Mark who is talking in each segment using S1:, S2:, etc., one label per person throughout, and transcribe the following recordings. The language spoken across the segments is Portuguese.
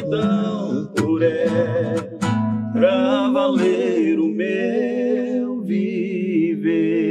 S1: então pra valer o meu viver.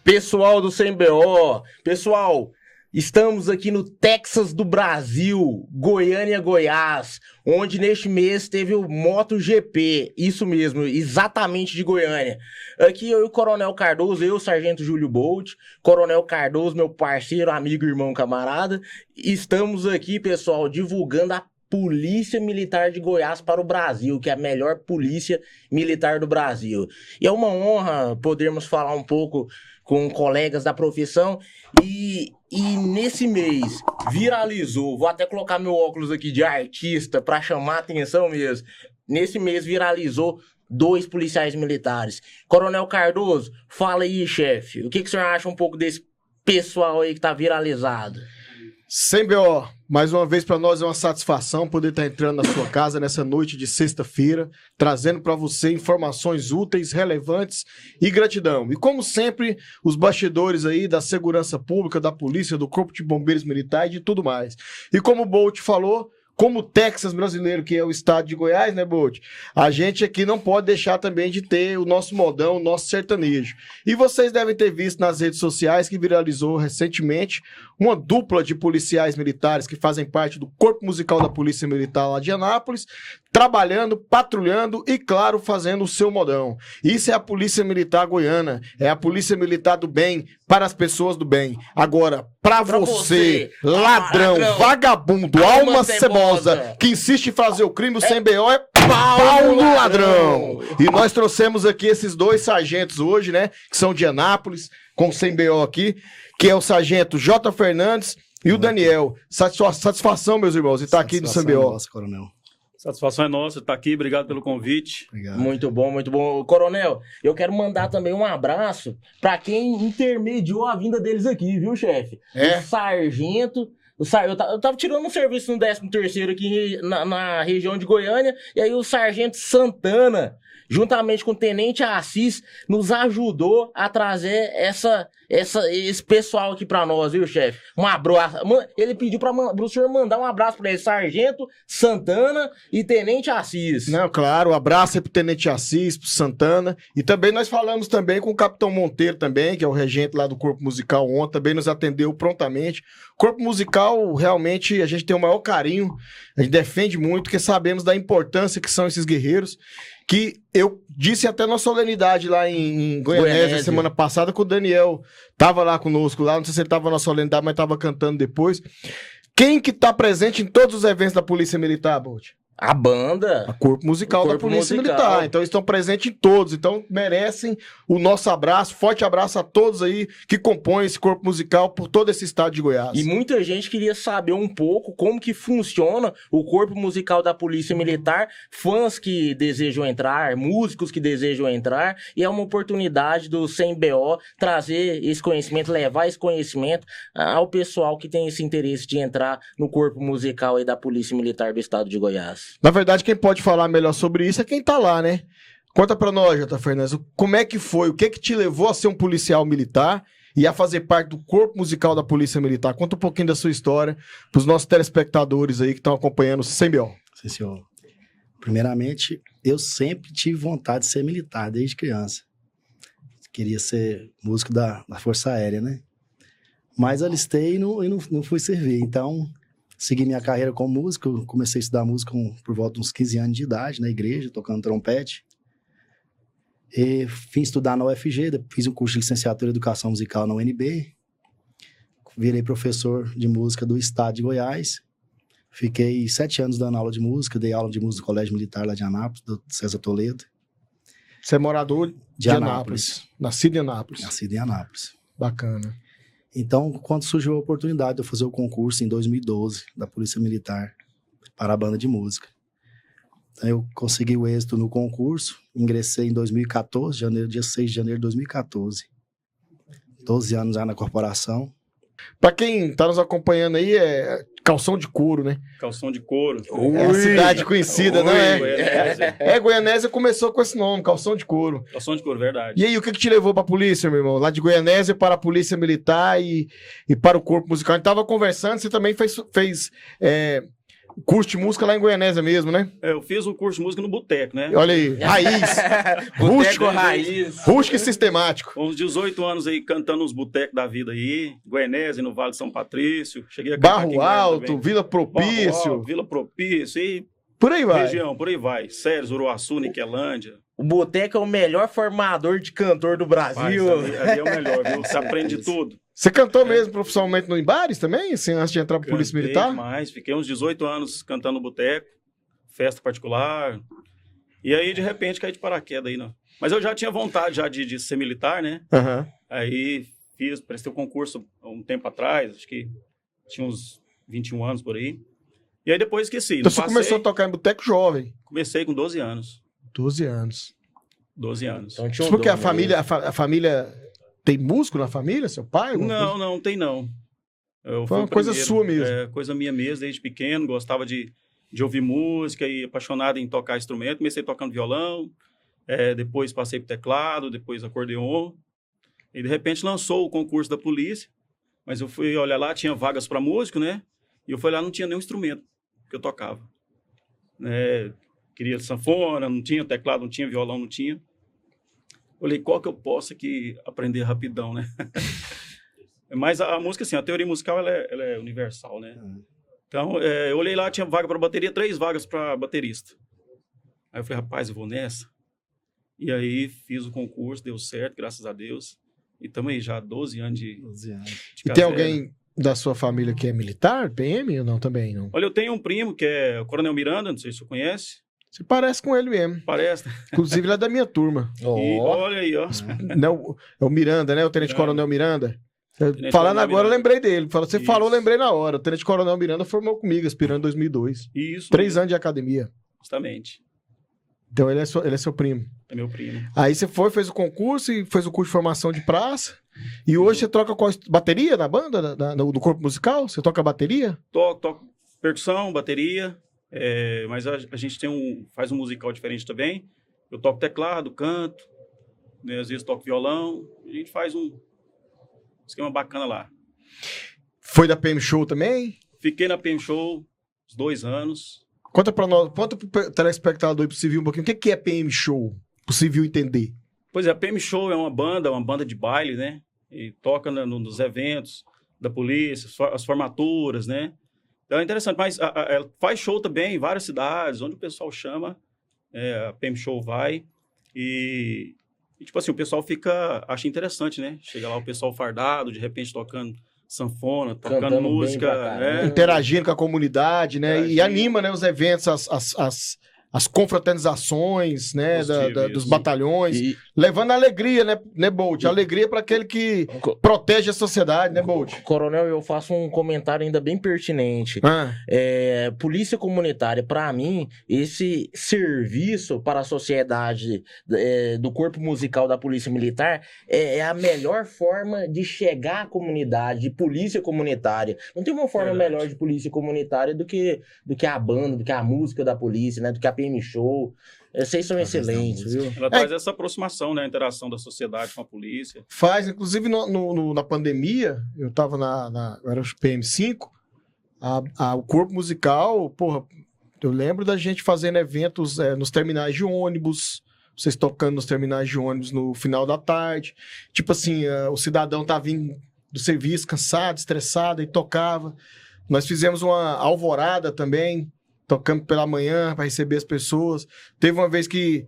S2: Pessoal do CMBO, pessoal, estamos aqui no Texas do Brasil, Goiânia, Goiás, onde neste mês teve o MotoGP, isso mesmo, exatamente de Goiânia. Aqui eu e o Coronel Cardoso, eu, Sargento Júlio Bolt, Coronel Cardoso, meu parceiro, amigo, irmão, camarada, estamos aqui, pessoal, divulgando a Polícia Militar de Goiás para o Brasil, que é a melhor polícia militar do Brasil. E é uma honra podermos falar um pouco com colegas da profissão e nesse mês viralizou, vou até colocar meu óculos aqui de artista para chamar a atenção mesmo, nesse mês viralizou 2 policiais militares. Coronel Cardoso, fala aí, chefe, o que o senhor acha um pouco desse pessoal aí que tá viralizado?
S3: CMBO, mais uma vez para nós é uma satisfação poder estar entrando na sua casa nessa noite de sexta-feira, trazendo para você informações úteis, relevantes e gratidão. E como sempre, os bastidores aí da segurança pública, da polícia, do Corpo de Bombeiros Militar e de tudo mais. E como o Bolt falou, como o Texas brasileiro, que é o estado de Goiás, né, Bolt? A gente aqui não pode deixar também de ter o nosso modão, o nosso sertanejo. E vocês devem ter visto nas redes sociais que viralizou recentemente uma dupla de policiais militares que fazem parte do Corpo Musical da Polícia Militar lá de Anápolis, trabalhando, patrulhando e, claro, fazendo o seu modão. Isso é a Polícia Militar Goiana, é a Polícia Militar do bem, para as pessoas do bem. Agora, pra você, ladrão, vagabundo, alma cebosa, que insiste em fazer o crime, o CMBO é Paulo Ladrão. E nós trouxemos aqui esses 2 sargentos hoje, né, que são de Anápolis, com o CMBO aqui, que é o sargento J. Fernandes e o Daniel. Satisfação, meus irmãos, de estar aqui no CMBO.
S4: Nossa, coronel.
S1: Satisfação é nossa estar aqui, obrigado pelo convite.
S4: Obrigado.
S2: Muito bom, muito bom. Coronel, eu quero mandar também um abraço para quem intermediou a vinda deles aqui, viu, chefe?
S3: É?
S2: O sargento... Eu tava tirando um serviço no 13º aqui na região de Goiânia, e aí o sargento Santana, juntamente com o tenente Assis, nos ajudou a trazer esse pessoal aqui pra nós, viu, chefe? Um abraço. Ele pediu pro senhor mandar um abraço pra ele, sargento Santana e tenente Assis.
S3: Não, claro, um abraço aí pro tenente Assis, pro Santana, e também nós falamos também com o capitão Monteiro também, que é o regente lá do Corpo Musical ontem, também nos atendeu prontamente. Corpo Musical, realmente, a gente tem o maior carinho, a gente defende muito, porque sabemos da importância que são esses guerreiros, que eu disse até na solenidade lá em Goianésia, semana passada, que o Daniel tava lá conosco, lá, não sei se ele tava na solenidade, mas tava cantando depois. Quem que tá presente em todos os eventos da Polícia Militar, Bolt?
S2: A banda.
S3: A Corpo Musical da Polícia Militar. Então, eles estão presentes em todos. Então, merecem o nosso abraço. Forte abraço a todos aí que compõem esse Corpo Musical por todo esse estado de Goiás.
S2: E muita gente queria saber um pouco como que funciona o Corpo Musical da Polícia Militar. Fãs que desejam entrar, músicos que desejam entrar. E é uma oportunidade do CMBO trazer esse conhecimento, levar esse conhecimento ao pessoal que tem esse interesse de entrar no Corpo Musical aí da Polícia Militar do estado de Goiás.
S3: Na verdade, quem pode falar melhor sobre isso é quem tá lá, né? Conta pra nós, J. Fernandes, como é que foi, o que te levou a ser um policial militar e a fazer parte do Corpo Musical da Polícia Militar? Conta um pouquinho da sua história pros nossos telespectadores aí que estão acompanhando o CMBO.
S4: Sim, senhor. Primeiramente, eu sempre tive vontade de ser militar, desde criança. Queria ser músico da Força Aérea, né? Mas alistei e não fui servir, então... Segui minha carreira como músico, comecei a estudar música por volta de uns 15 anos de idade, na igreja, tocando trompete. E vim estudar na UFG, fiz um curso de licenciatura em Educação Musical na UNB. Virei professor de música do estado de Goiás. Fiquei 7 anos dando aula de música, dei aula de música no Colégio Militar lá de Anápolis, do César Toledo.
S3: Você é morador de Anápolis, nascido em Anápolis.
S4: Nascido em Anápolis.
S3: Bacana.
S4: Então, quando surgiu a oportunidade de eu fazer o concurso em 2012 da Polícia Militar para a banda de música. Então, eu consegui o êxito no concurso, ingressei em 2014, dia 6 de janeiro de 2014. 12 anos já na corporação.
S3: Pra quem tá nos acompanhando aí, é Calção de Couro, né?
S1: Calção de couro.
S3: É a cidade conhecida, não é?
S1: Goianésia.
S3: Goianésia começou com esse nome, Calção de Couro.
S1: Calção de couro, verdade.
S3: E aí, o que te levou pra polícia, meu irmão? Lá de Goianésia para a polícia militar e para o corpo musical. A gente tava conversando, você também fez curso de música lá em Goianésia mesmo, né?
S1: Eu fiz um curso de música no boteco, né?
S3: Olha aí, raiz,
S2: Boteco raiz.
S3: rústico e sistemático.
S1: Com uns 18 anos aí, cantando uns botecos da vida aí. Goianésia, no Vale de São Patrício. Cheguei a cantar aqui em
S3: Barro
S1: Goiânia
S3: Alto,
S1: também.
S3: Vila
S1: Barro
S3: Propício,
S1: Alto, Vila Propício e
S3: por aí vai.
S1: região, por aí vai. Séries, Uruaçu, Niquelândia.
S2: O Boteco é o melhor formador de cantor do
S1: Mas
S2: Brasil.
S1: ali é o melhor, viu? Você aprende tudo.
S3: Você cantou mesmo profissionalmente em bares também, assim, antes de entrar pra polícia
S1: Cantei
S3: militar?
S1: demais, fiquei uns 18 anos cantando no boteco, festa particular. E aí, de repente, caí de paraquedas aí, não. Mas eu já tinha vontade já de ser militar, né?
S3: Aham.
S1: Aí prestei o concurso há um tempo atrás, acho que tinha uns 21 anos por aí. E aí depois esqueci.
S3: Então
S1: Não
S3: você
S1: passei,
S3: começou a tocar em boteco jovem.
S1: Comecei com 12 anos.
S3: 12 anos.
S1: 12 anos.
S2: Então tinha um
S3: Porque a
S2: dom
S3: família,
S2: mesmo.
S3: a família tem músico na família, seu pai? alguma
S1: Não,
S3: coisa?
S1: não tem não. Eu
S3: Foi
S1: fui
S3: uma
S1: o
S3: coisa
S1: primeiro.
S3: sua mesmo.
S1: É, coisa minha mesmo, desde pequeno, gostava de ouvir música e apaixonado em tocar instrumento. Comecei tocando violão, depois passei pro teclado, depois acordeon. E de repente lançou o concurso da polícia, mas eu fui olhar lá, tinha vagas para músico, né? E eu fui lá, não tinha nenhum instrumento que eu tocava. Queria sanfona, não tinha teclado, não tinha violão, não tinha. Olhei, qual que eu posso aqui aprender rapidão, né? Mas a música, assim, a teoria musical, ela é universal, né? Então, eu olhei lá, tinha vaga para bateria, 3 vagas para baterista. Aí eu falei, rapaz, eu vou nessa. E aí fiz o concurso, deu certo, graças a Deus. E estamos aí já há 12 anos de
S4: 12 anos.
S3: E tem
S1: caseira.
S3: alguém da sua família que é militar, PM ou não também? Não.
S1: Olha, eu tenho um primo que é o Coronel Miranda, não sei se você conhece.
S3: Você parece com ele mesmo.
S1: Parece.
S3: Inclusive, ele é da minha turma.
S1: E
S2: Ó,
S1: olha aí, ó.
S3: Não, é o Miranda, né? O Tenente Coronel Miranda.
S1: Tenente
S3: Falando
S1: Coronel
S3: agora, eu
S1: Miranda.
S3: lembrei dele. Você
S1: Isso.
S3: falou, eu lembrei na hora. O Tenente Coronel Miranda formou comigo, aspirando em 2002.
S1: Isso.
S3: 3 anos de academia.
S1: Justamente.
S3: Então, ele é seu primo.
S1: É meu primo.
S3: Aí você fez o concurso e fez o curso de formação de praça. E hoje você troca qual bateria na banda, do corpo musical? Você toca bateria?
S1: Toco percussão, bateria, mas a gente faz um musical diferente também. Eu toco teclado, canto, né, às vezes toco violão. A gente faz um esquema bacana lá.
S3: Foi da PM Show também?
S1: Fiquei na PM Show uns 2 anos.
S3: Conta pra nós, conta pro telespectador e pro civil um pouquinho. O que é PM Show? Pro civil entender.
S1: Pois é, a PM Show é uma banda de baile, né? E toca nos eventos da polícia, as formaturas, né? Então é interessante, mas ela faz show também em várias cidades, onde o pessoal chama, a PM Show vai. E, tipo assim, o pessoal acha interessante, né? Chega lá o pessoal fardado, de repente tocando sanfona, tocando
S2: Cantando bem
S1: música,
S2: pra caramba.
S3: Interagindo com a comunidade, né? E
S1: Interagindo.
S3: anima, né, os eventos, as confraternizações, né,
S1: Positivo,
S3: dos
S1: isso.
S3: batalhões,
S2: e-
S3: levando alegria, né, Bolt? Alegria para aquele que protege a sociedade, né, Bolt?
S2: Coronel, eu faço um comentário ainda bem pertinente.
S3: Ah,
S2: Polícia comunitária, para mim, esse serviço para a sociedade do corpo musical da Polícia Militar é a melhor forma de chegar à comunidade, de polícia comunitária. Não tem uma forma
S1: Verdade.
S2: melhor de polícia comunitária do que a banda, do que a música da polícia, né? Do que a PM Show. Vocês são
S4: Através da
S2: excelentes,
S4: música.
S2: viu?
S1: Ela traz essa aproximação, né? A interação da sociedade com a polícia.
S3: faz, inclusive na pandemia, eu tava eu era o PM5, o corpo musical, porra, eu lembro da gente fazendo eventos nos terminais de ônibus, vocês tocando nos terminais de ônibus no final da tarde. Tipo assim, o cidadão tá vindo do serviço cansado, estressado, e tocava. Nós fizemos uma alvorada também, tocando pela manhã para receber as pessoas. Teve uma vez que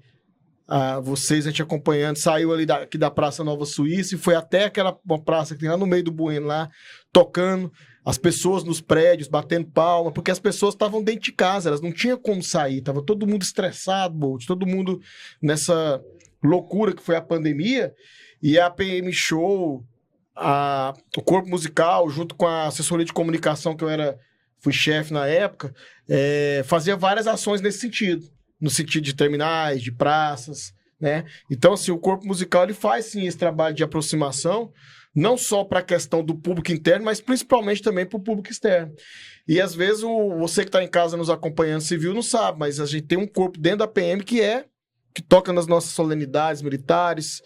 S3: vocês, a gente acompanhando, saiu ali aqui da Praça Nova Suíça e foi até uma praça que tem lá no meio do Bueno, lá, tocando, as pessoas nos prédios, batendo palma, porque as pessoas estavam dentro de casa, elas não tinham como sair, tava todo mundo estressado, Bolt, todo mundo nessa loucura que foi a pandemia, e a PM Show, o corpo musical, junto com a assessoria de comunicação, que fui chefe na época, fazia várias ações nesse sentido. No sentido de terminais, de praças, né? Então, assim, o corpo musical, ele faz, sim, esse trabalho de aproximação não só para a questão do público interno, mas principalmente também para o público externo. E às vezes você que está em casa nos acompanhando civil não sabe, mas a gente tem um corpo dentro da PM que toca nas nossas solenidades militares,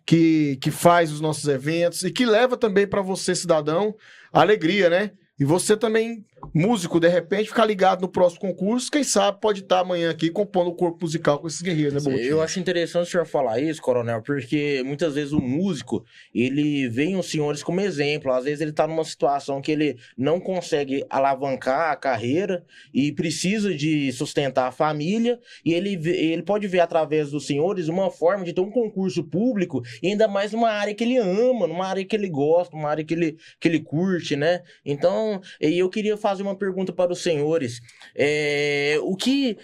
S3: que faz os nossos eventos e que leva também para você, cidadão, a alegria, né? E você também, músico, de repente, ficar ligado no próximo concurso, quem sabe pode estar amanhã aqui compondo o corpo musical com esses guerreiros, né, Bolt?
S2: Eu acho interessante o senhor falar isso, coronel, porque muitas vezes o músico, ele vê os senhores como exemplo. Às vezes ele tá numa situação que ele não consegue alavancar a carreira e precisa de sustentar a família, e ele pode ver através dos senhores uma forma de ter um concurso público, e ainda mais numa área que ele ama, numa área que ele gosta, numa área que ele curte, né? Então, eu queria fazer uma pergunta para os senhores. O que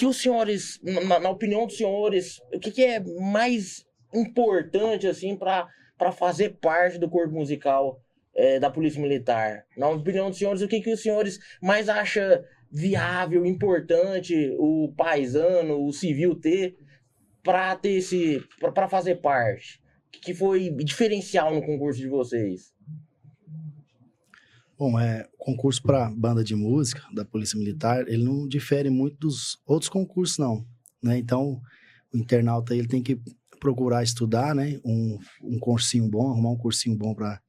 S2: os senhores, na opinião dos senhores, o que é mais importante assim para fazer parte do corpo musical da Polícia Militar? Na opinião dos senhores, o que os senhores mais acham viável, importante, o paisano, o civil ter para fazer parte? O que foi diferencial no concurso de vocês?
S4: Bom, o concurso para banda de música da Polícia Militar, ele não difere muito dos outros concursos, não, né? Então, o internauta ele tem que procurar estudar, né? Um cursinho bom, arrumar um cursinho bom para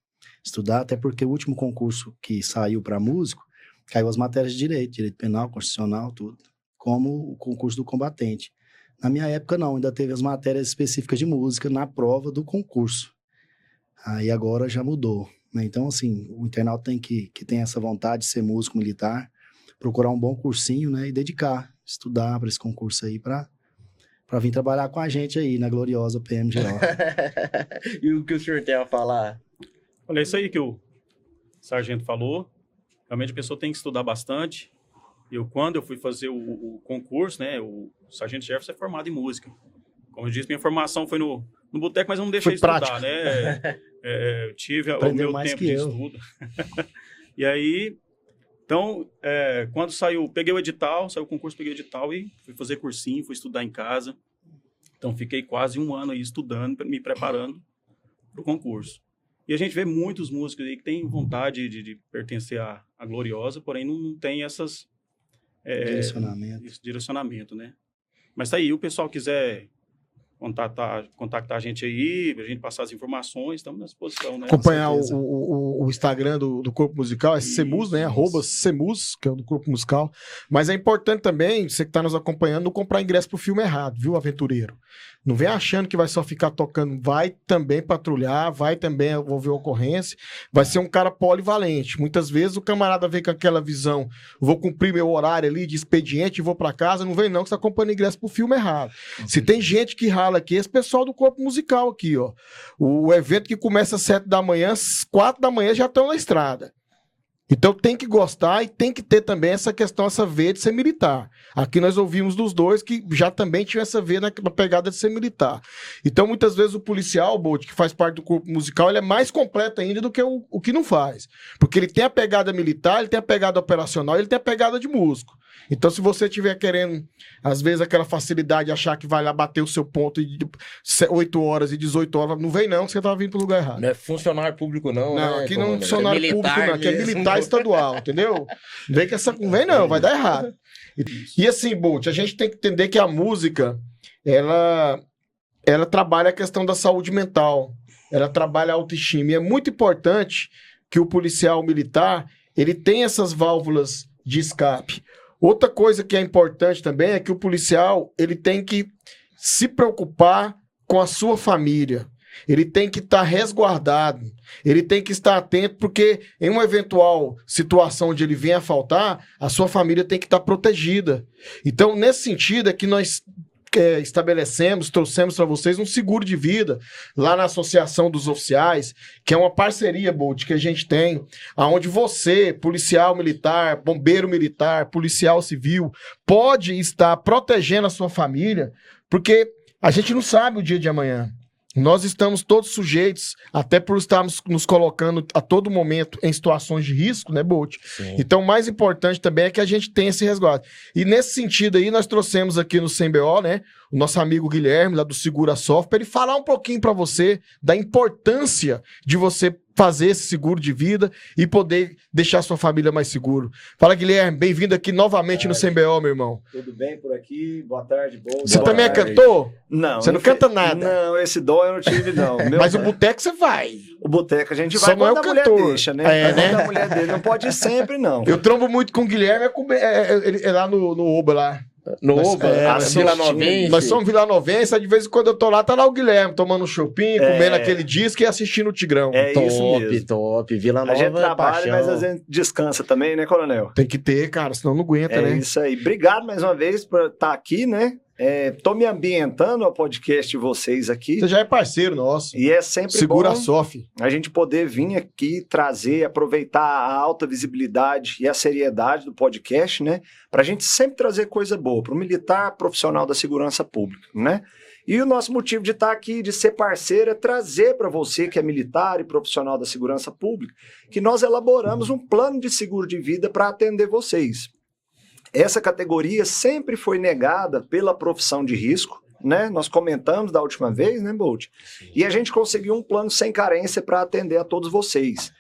S4: estudar, até porque o último concurso que saiu para músico, caiu as matérias de direito penal, constitucional, tudo, como o concurso do combatente. Na minha época, não, ainda teve as matérias específicas de música na prova do concurso. Aí agora já mudou. Então, assim, o internauta tem que tem essa vontade de ser músico militar, procurar um bom cursinho, né, e estudar para esse concurso aí, para vir trabalhar com a gente aí na gloriosa PM Geral.
S2: E o que o senhor tem a falar?
S1: Olha, é isso aí que o sargento falou. Realmente a pessoa tem que estudar bastante. Quando eu fui fazer o concurso, né, o sargento Jefferson é formado em música. Como eu disse, minha formação foi no boteco, mas eu não deixei estudar, prática, né? Eu tive
S4: aprendeu
S1: o meu tempo de estudo. E aí, então, quando peguei o edital, saiu o concurso, peguei o edital e fui fazer cursinho, fui estudar em casa. Então, fiquei quase um ano aí estudando, me preparando para o concurso. E a gente vê muitos músicos aí que têm vontade de pertencer à Gloriosa, porém não tem essas... direcionamento, né? Mas tá aí, o pessoal quiser contactar a gente aí, pra gente passar as informações, estamos à disposição, né?
S3: Acompanhar o Instagram do Corpo Musical, é CEMUS, né? @CEMUS, que é o do Corpo Musical. Mas é importante também, você que está nos acompanhando, não comprar ingresso pro filme errado, viu, aventureiro? Não vem achando que vai só ficar tocando, vai também patrulhar, vai também envolver ocorrência, vai ser um cara polivalente. Muitas vezes o camarada vem com aquela visão, vou cumprir meu horário ali de expediente e vou para casa, não vem não, que você tá comprando ingresso pro filme errado. Se tem gente que rala aqui, esse pessoal do Corpo Musical aqui, ó. O evento que começa às 7 da manhã, às 4 da manhã já estão na estrada. Então tem que gostar e tem que ter também essa questão, essa veia de ser militar. Aqui nós ouvimos dos dois que já também tinham essa veia na pegada de ser militar. Então muitas vezes o policial, Bolt, que faz parte do corpo musical, ele é mais completo ainda do que o que não faz. Porque ele tem a pegada militar, ele tem a pegada operacional, ele tem a pegada de músico. Então se você estiver querendo, às vezes, aquela facilidade de achar que vai lá bater o seu ponto de 8 horas e 18 horas, não vem não, que você tá vindo pro lugar errado.
S2: Não é funcionário público não,
S3: não,
S2: né?
S3: Aqui não é funcionário público não, aqui é militar estadual, entendeu? Vem que essa vem não, vai dar errado. E assim, Bolt, a gente tem que entender que a música, ela trabalha a questão da saúde mental, ela trabalha a autoestima, e é muito importante que o policial militar, ele tenha essas válvulas de escape. Outra coisa que é importante também é que o policial, ele tem que se preocupar com a sua família. Ele tem que estar resguardado, ele tem que estar atento, porque em uma eventual situação onde ele venha a faltar, a sua família tem que estar protegida. Então, nesse sentido, é que nós trouxemos para vocês um seguro de vida lá na Associação dos Oficiais, que é uma parceria, Bolt, que a gente tem, onde você, policial militar, bombeiro militar, policial civil, pode estar protegendo a sua família, porque a gente não sabe o dia de amanhã. Nós estamos todos sujeitos, até por estarmos nos colocando a todo momento em situações de risco, né, Bolt?
S2: Sim.
S3: Então, o mais importante também é que a gente tenha esse resguardo. E nesse sentido aí, nós trouxemos aqui no CBO, né, o nosso amigo Guilherme, lá do Segura Soft, para ele falar um pouquinho para você da importância de você fazer esse seguro de vida e poder deixar sua família mais seguro. Fala, Guilherme, bem-vindo aqui novamente no CBO, meu irmão.
S5: Tudo bem por aqui? Boa tarde, bom.
S3: Você
S5: boa
S3: também
S5: tarde.
S3: é cantor?
S5: Não.
S3: Você não canta nada?
S5: Não, esse dom eu não tive, não.
S3: Mas o boteco você vai.
S5: O boteco a gente
S3: Só
S5: vai
S3: não é
S5: quando
S3: o
S5: a mulher
S3: cantor.
S5: deixa, né?
S3: É, né?
S5: Quando a mulher dele não pode ir sempre, não.
S3: Eu trombo muito com o Guilherme, ele é lá no Oba lá.
S2: No
S3: Nós-
S2: Oba,
S3: é,
S2: a
S3: nós
S2: Vila
S5: somos-
S2: Novense.
S3: Nós somos vilanovenses, de vez em quando eu tô lá, tá lá o Guilherme, tomando um chopinho, comendo aquele disco e assistindo o Tigrão.
S5: É isso
S2: Top,
S5: mesmo.
S2: top. Vila Nova
S5: A gente
S2: é
S5: trabalha,
S2: paixão.
S5: mas a gente descansa também, né, Coronel?
S3: Tem que ter, cara, senão não aguenta,
S5: É
S3: né?
S5: isso aí. Obrigado mais uma vez por estar aqui, né? Tô me ambientando ao podcast de vocês aqui.
S3: Você já é parceiro nosso.
S5: E é sempre
S3: Segura
S5: bom
S3: a SOF.
S5: a gente poder vir aqui trazer, aproveitar a alta visibilidade e a seriedade do podcast, né? Para a gente sempre trazer coisa boa para o militar profissional da segurança pública, né? E o nosso motivo de estar aqui, de ser parceiro, é trazer para você que é militar e profissional da segurança pública, que nós elaboramos um plano de seguro de vida para atender vocês. Essa categoria sempre foi negada pela profissão de risco, né? Nós comentamos da última vez, né, Bolt? E a gente conseguiu um plano sem carência para atender a todos vocês.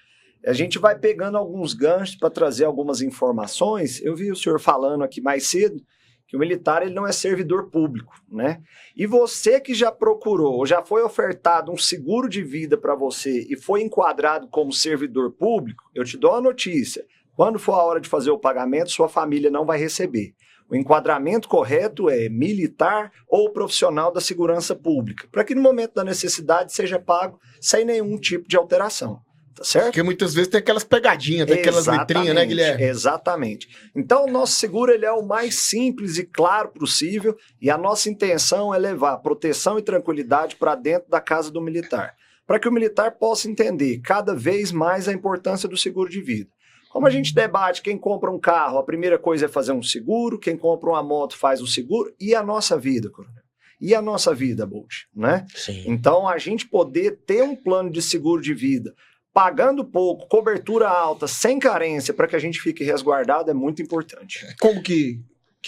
S5: A gente vai pegando alguns ganchos para trazer algumas informações. Eu vi o senhor falando aqui mais cedo que o militar ele não é servidor público, né? E você que já procurou, ou já foi ofertado um seguro de vida para você e foi enquadrado como servidor público, eu te dou uma notícia. Quando for a hora de fazer o pagamento, sua família não vai receber. O enquadramento correto é militar ou profissional da segurança pública, para que no momento da necessidade seja pago sem nenhum tipo de alteração. Tá certo?
S3: Porque muitas vezes tem aquelas pegadinhas, tem aquelas letrinhas, né, Guilherme?
S5: Exatamente. Então, o nosso seguro ele é o mais simples e claro possível e a nossa intenção é levar proteção e tranquilidade para dentro da casa do militar, para que o militar possa entender cada vez mais a importância do seguro de vida. Como a gente debate, quem compra um carro, a primeira coisa é fazer um seguro, quem compra uma moto faz um seguro, e a nossa vida, Coronel? E a nossa vida, Bolt, né?
S2: Sim.
S5: Então, a gente poder ter um plano de seguro de vida, pagando pouco, cobertura alta, sem carência, para que a gente fique resguardado, é muito importante.
S3: Como que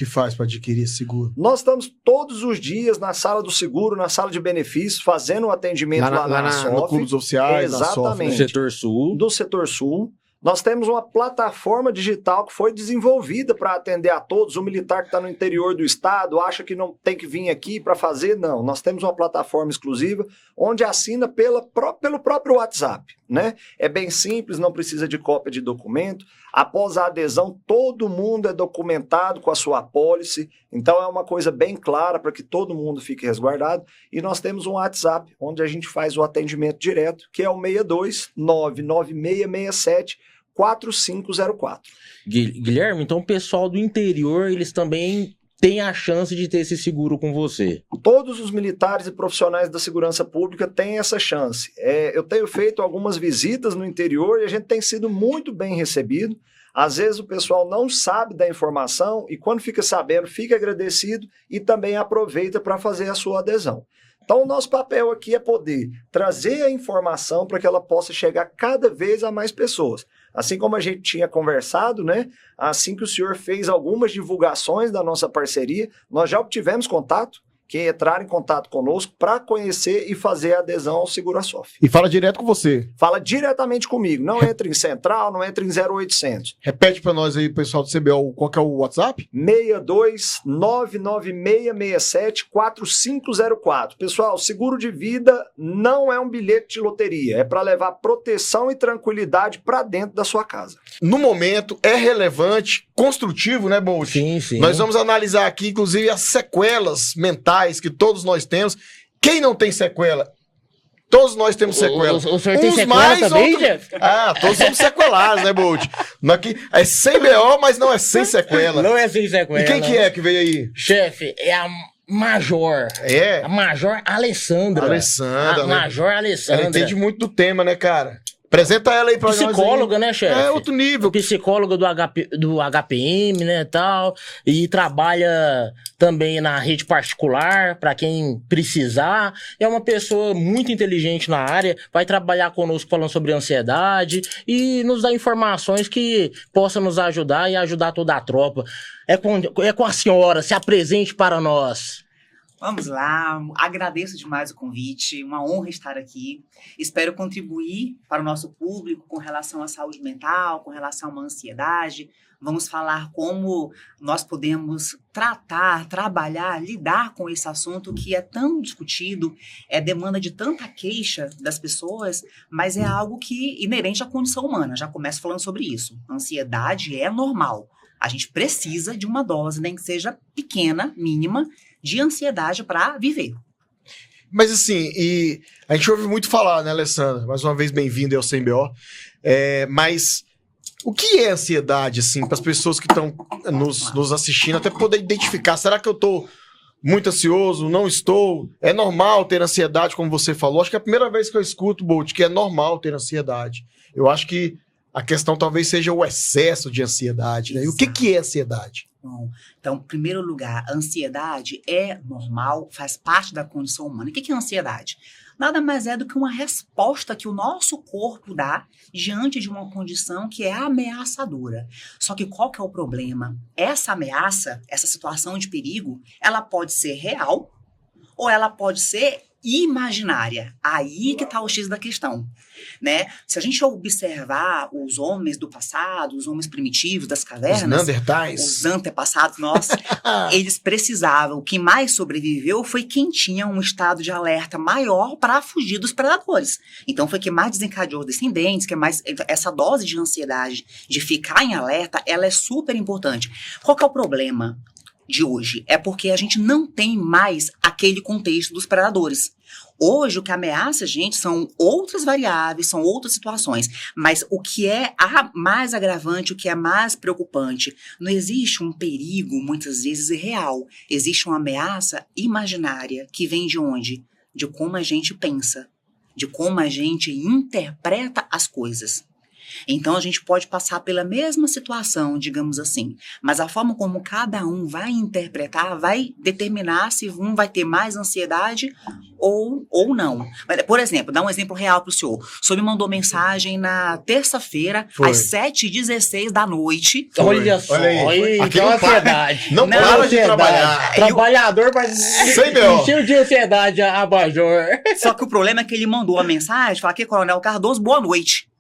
S3: faz para adquirir esse seguro?
S5: Nós estamos todos os dias na sala do seguro, na sala de benefícios, fazendo o atendimento lá na
S3: no
S5: SOF.
S3: Clubes Oficiais, na SOF.
S2: No
S5: Exatamente.
S2: setor sul.
S5: Do setor sul. Nós temos uma plataforma digital que foi desenvolvida para atender a todos. O militar que está no interior do estado acha que não tem que vir aqui para fazer. Não, nós temos uma plataforma exclusiva onde assina pelo próprio WhatsApp, né? É bem simples, não precisa de cópia de documento. Após a adesão, todo mundo é documentado com a sua apólice. Então é uma coisa bem clara para que todo mundo fique resguardado. E nós temos um WhatsApp onde a gente faz o atendimento direto, que é o 62 99667 4504.
S2: Guilherme, então o pessoal do interior, eles também têm a chance de ter esse seguro com você.
S5: Todos os militares e profissionais da segurança pública têm essa chance. Eu tenho feito algumas visitas no interior e a gente tem sido muito bem recebido. Às vezes o pessoal não sabe da informação e quando fica sabendo, fica agradecido e também aproveita para fazer a sua adesão. Então o nosso papel aqui é poder trazer a informação para que ela possa chegar cada vez a mais pessoas. Assim como a gente tinha conversado, né? Assim que o senhor fez algumas divulgações da nossa parceria, nós já obtivemos contato, que entraram em contato conosco para conhecer e fazer a adesão ao Segura SOF.
S3: E fala direto com você.
S5: Fala diretamente comigo, não entra em central, não entra em 0800.
S3: Repete para nós aí, pessoal do CBO, qual que é o WhatsApp?
S5: 62 99667 4504. Pessoal, seguro de vida não é um bilhete de loteria, é para levar proteção e tranquilidade para dentro da sua casa.
S3: No momento, é relevante, construtivo, né, Bolt?
S2: Sim, sim.
S3: Nós vamos analisar aqui, inclusive, as sequelas mentais que todos nós temos. Quem não tem sequela? Todos nós temos sequela.
S2: O senhor tem
S3: Uns
S2: sequela
S3: mais,
S2: também,
S3: outros...
S2: Jeff?
S3: Ah, todos somos sequelados, né, Bolt? Aqui é sem BO, mas não é sem sequela.
S2: Não é sem sequela.
S3: E quem que é que veio aí?
S2: Chefe, é a Major.
S3: É?
S2: A Major Alessandra.
S3: Alessandra,
S2: A
S3: né?
S2: Major
S3: Ela
S2: Alessandra.
S3: entende muito do tema, né, cara? Apresenta ela aí pra nós.
S2: Psicóloga, né, chefe?
S3: É outro nível.
S2: Psicóloga do HPM, né, tal. E trabalha também na rede particular, para quem precisar. É uma pessoa muito inteligente na área, vai trabalhar conosco falando sobre ansiedade e nos dar informações que possam nos ajudar e ajudar toda a tropa. É com a senhora, se apresente para nós.
S6: Vamos lá, agradeço demais o convite, uma honra estar aqui. Espero contribuir para o nosso público com relação à saúde mental, com relação a uma ansiedade. Vamos falar como nós podemos tratar, trabalhar, lidar com esse assunto que é tão discutido, demanda de tanta queixa das pessoas, mas é algo que inerente à condição humana. Já começo falando sobre isso. A ansiedade é normal. A gente precisa de uma dose, nem que seja pequena, mínima, de ansiedade para viver.
S3: Mas assim, e a gente ouve muito falar, né, Alessandra? Mais uma vez, bem-vindo ao CMBO. Mas o que é ansiedade, assim, para as pessoas que estão nos assistindo, até poder identificar? Será que eu estou muito ansioso? Não estou? É normal ter ansiedade, como você falou? Acho que é a primeira vez que eu escuto, Bolt, que é normal ter ansiedade. Eu acho que a questão talvez seja o excesso de ansiedade, né? E o que é ansiedade?
S6: Bom, então, em primeiro lugar, a ansiedade é normal, faz parte da condição humana. O que é ansiedade? Nada mais é do que uma resposta que o nosso corpo dá diante de uma condição que é ameaçadora. Só que qual que é o problema? Essa ameaça, essa situação de perigo, ela pode ser real ou ela pode ser imaginária. Aí que está o X da questão, né? Se a gente observar os homens do passado, os homens primitivos das cavernas,
S3: os Neandertais,
S6: os antepassados nossos, eles precisavam. Quem mais sobreviveu foi quem tinha um estado de alerta maior para fugir dos predadores. Então foi quem mais desencadeou descendentes, que mais essa dose de ansiedade, de ficar em alerta, ela é super importante. Qual que é o problema de hoje? É porque a gente não tem mais aquele contexto dos predadores. Hoje, o que ameaça a gente são outras variáveis, são outras situações. Mas o que é mais agravante, o que é mais preocupante, não existe um perigo, muitas vezes, real. Existe uma ameaça imaginária que vem de onde? De como a gente pensa, de como a gente interpreta as coisas. Então, a gente pode passar pela mesma situação, digamos assim, mas a forma como cada um vai interpretar vai determinar se um vai ter mais ansiedade ou não. Por exemplo, dá um exemplo real para o senhor. O senhor me mandou mensagem na terça-feira, às 7h16 da noite.
S2: Olha só, então ansiedade.
S3: Não para de trabalhar.
S2: Trabalhador, mas encheu de ansiedade a Bajor.
S6: Só que o problema é que ele mandou a mensagem, fala aqui, Coronel Cardoso, boa noite.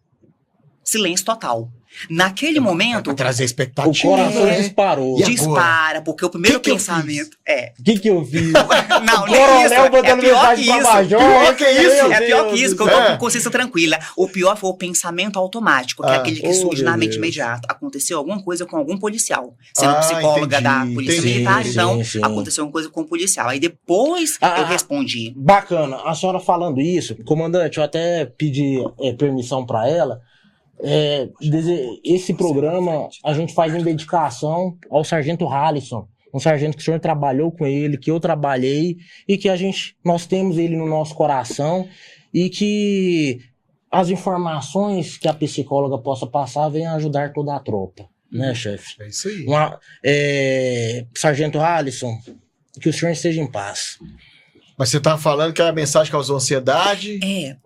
S6: Silêncio total. Naquele momento...
S3: Pra trazer expectativa.
S2: O coração disparou.
S6: Dispara, porque o primeiro pensamento é...
S2: O que eu fiz?
S6: Não,
S2: o Coronel mandando mensagem pra Major.
S3: Pior que isso.
S6: É pior que isso, que eu tô com consciência tranquila. O pior foi o pensamento automático, que é aquele que surge na mente imediata. Aconteceu alguma coisa com algum policial. Sendo psicóloga da Polícia Militar, então aconteceu alguma coisa com o policial. Aí depois eu respondi.
S2: Bacana. A senhora falando isso, comandante, eu até pedi permissão pra ela. Esse programa a gente faz em dedicação ao Sargento Halisson, um sargento que o senhor trabalhou com ele, que eu trabalhei e que nós temos ele no nosso coração e que as informações que a psicóloga possa passar venham ajudar toda a tropa, né, chefe?
S3: É isso aí.
S2: Sargento Halisson, que o senhor esteja em paz.
S3: Mas você tava falando que a mensagem causou ansiedade.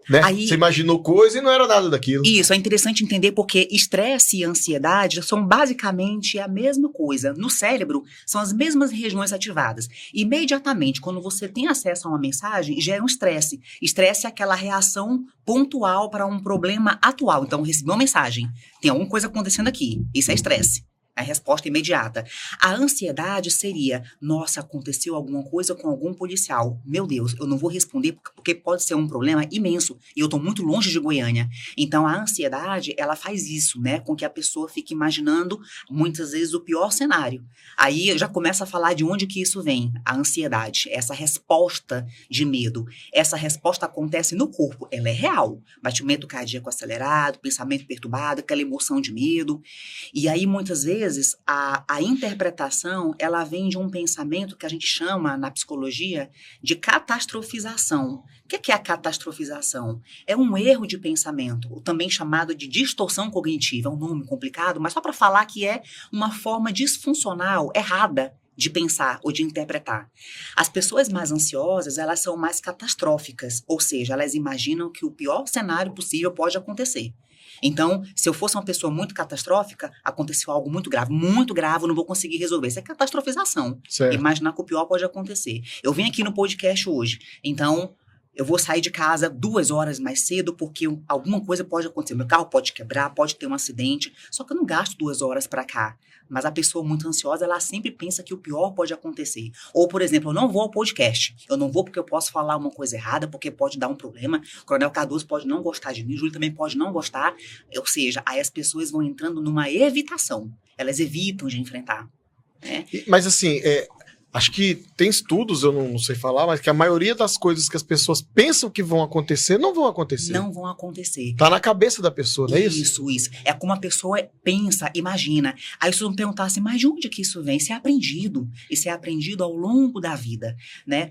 S3: Né?
S6: Aí,
S3: você imaginou coisa e não era nada daquilo.
S6: Isso, é interessante entender porque estresse e ansiedade são basicamente a mesma coisa. No cérebro, são as mesmas regiões ativadas. Imediatamente, quando você tem acesso a uma mensagem, gera um estresse. Estresse é aquela reação pontual para um problema atual. Então, recebi uma mensagem, tem alguma coisa acontecendo aqui. Isso é estresse. A resposta imediata. A ansiedade seria, nossa, aconteceu alguma coisa com algum policial. Meu Deus, eu não vou responder porque pode ser um problema imenso e eu tô muito longe de Goiânia. Então, a ansiedade, ela faz isso, né? Com que a pessoa fique imaginando, muitas vezes, o pior cenário. Aí, já começa a falar de onde que isso vem. A ansiedade, essa resposta de medo. Essa resposta acontece no corpo, ela é real. Batimento cardíaco acelerado, pensamento perturbado, aquela emoção de medo. E aí, muitas vezes, vezes, a interpretação, ela vem de um pensamento que a gente chama, na psicologia, de catastrofização. O que é a catastrofização? É um erro de pensamento, também chamado de distorção cognitiva. É um nome complicado, mas só para falar que é uma forma disfuncional, errada, de pensar ou de interpretar. As pessoas mais ansiosas, elas são mais catastróficas, ou seja, elas imaginam que o pior cenário possível pode acontecer. Então, se eu fosse uma pessoa muito catastrófica, aconteceu algo muito grave, eu não vou conseguir resolver. Isso é catastrofização.
S3: Certo.
S6: Imaginar que o pior pode acontecer. Eu vim aqui no podcast hoje, então eu vou sair de casa 2 horas mais cedo porque alguma coisa pode acontecer. Meu carro pode quebrar, pode ter um acidente, só que eu não gasto 2 horas para cá. Mas a pessoa muito ansiosa, ela sempre pensa que o pior pode acontecer. Ou, por exemplo, eu não vou ao podcast. Eu não vou porque eu posso falar uma coisa errada, porque pode dar um problema. O Coronel Cardoso pode não gostar de mim, o Júlio também pode não gostar. Ou seja, aí as pessoas vão entrando numa evitação. Elas evitam de enfrentar. Né?
S3: Mas assim, acho que tem estudos, eu não sei falar, mas que a maioria das coisas que as pessoas pensam que vão acontecer, não vão acontecer.
S6: Não vão acontecer.
S3: Tá na cabeça da pessoa, não é isso?
S6: Isso. É como a pessoa pensa, imagina. Aí vocês vão perguntar assim, mas de onde que isso vem? Isso é aprendido. Isso é aprendido ao longo da vida, né?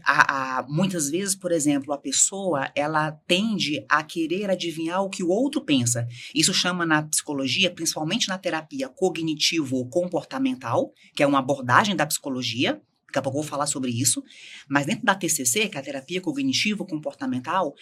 S6: Muitas vezes, por exemplo, a pessoa, ela tende a querer adivinhar o que o outro pensa. Isso chama na psicologia, principalmente na terapia cognitivo-comportamental, que é uma abordagem da psicologia. Daqui a pouco eu vou falar sobre isso, mas dentro da TCC, que é a terapia cognitivo-comportamental,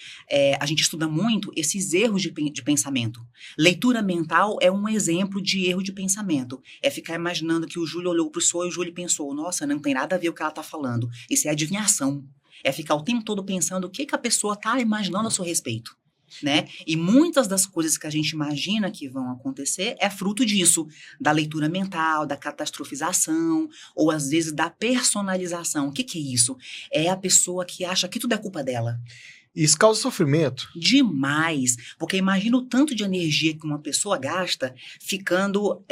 S6: a gente estuda muito esses erros de pensamento. Leitura mental é um exemplo de erro de pensamento. É ficar imaginando que o Júlio olhou para o senhor e o Júlio pensou, nossa, não tem nada a ver com o que ela está falando. Isso é adivinhação. É ficar o tempo todo pensando o que a pessoa está imaginando a seu respeito. Né? E muitas das coisas que a gente imagina que vão acontecer é fruto disso, da leitura mental, da catastrofização, ou às vezes da personalização. O que é isso? É a pessoa que acha que tudo é culpa dela.
S3: E isso causa sofrimento.
S6: Demais, porque imagina o tanto de energia que uma pessoa gasta ficando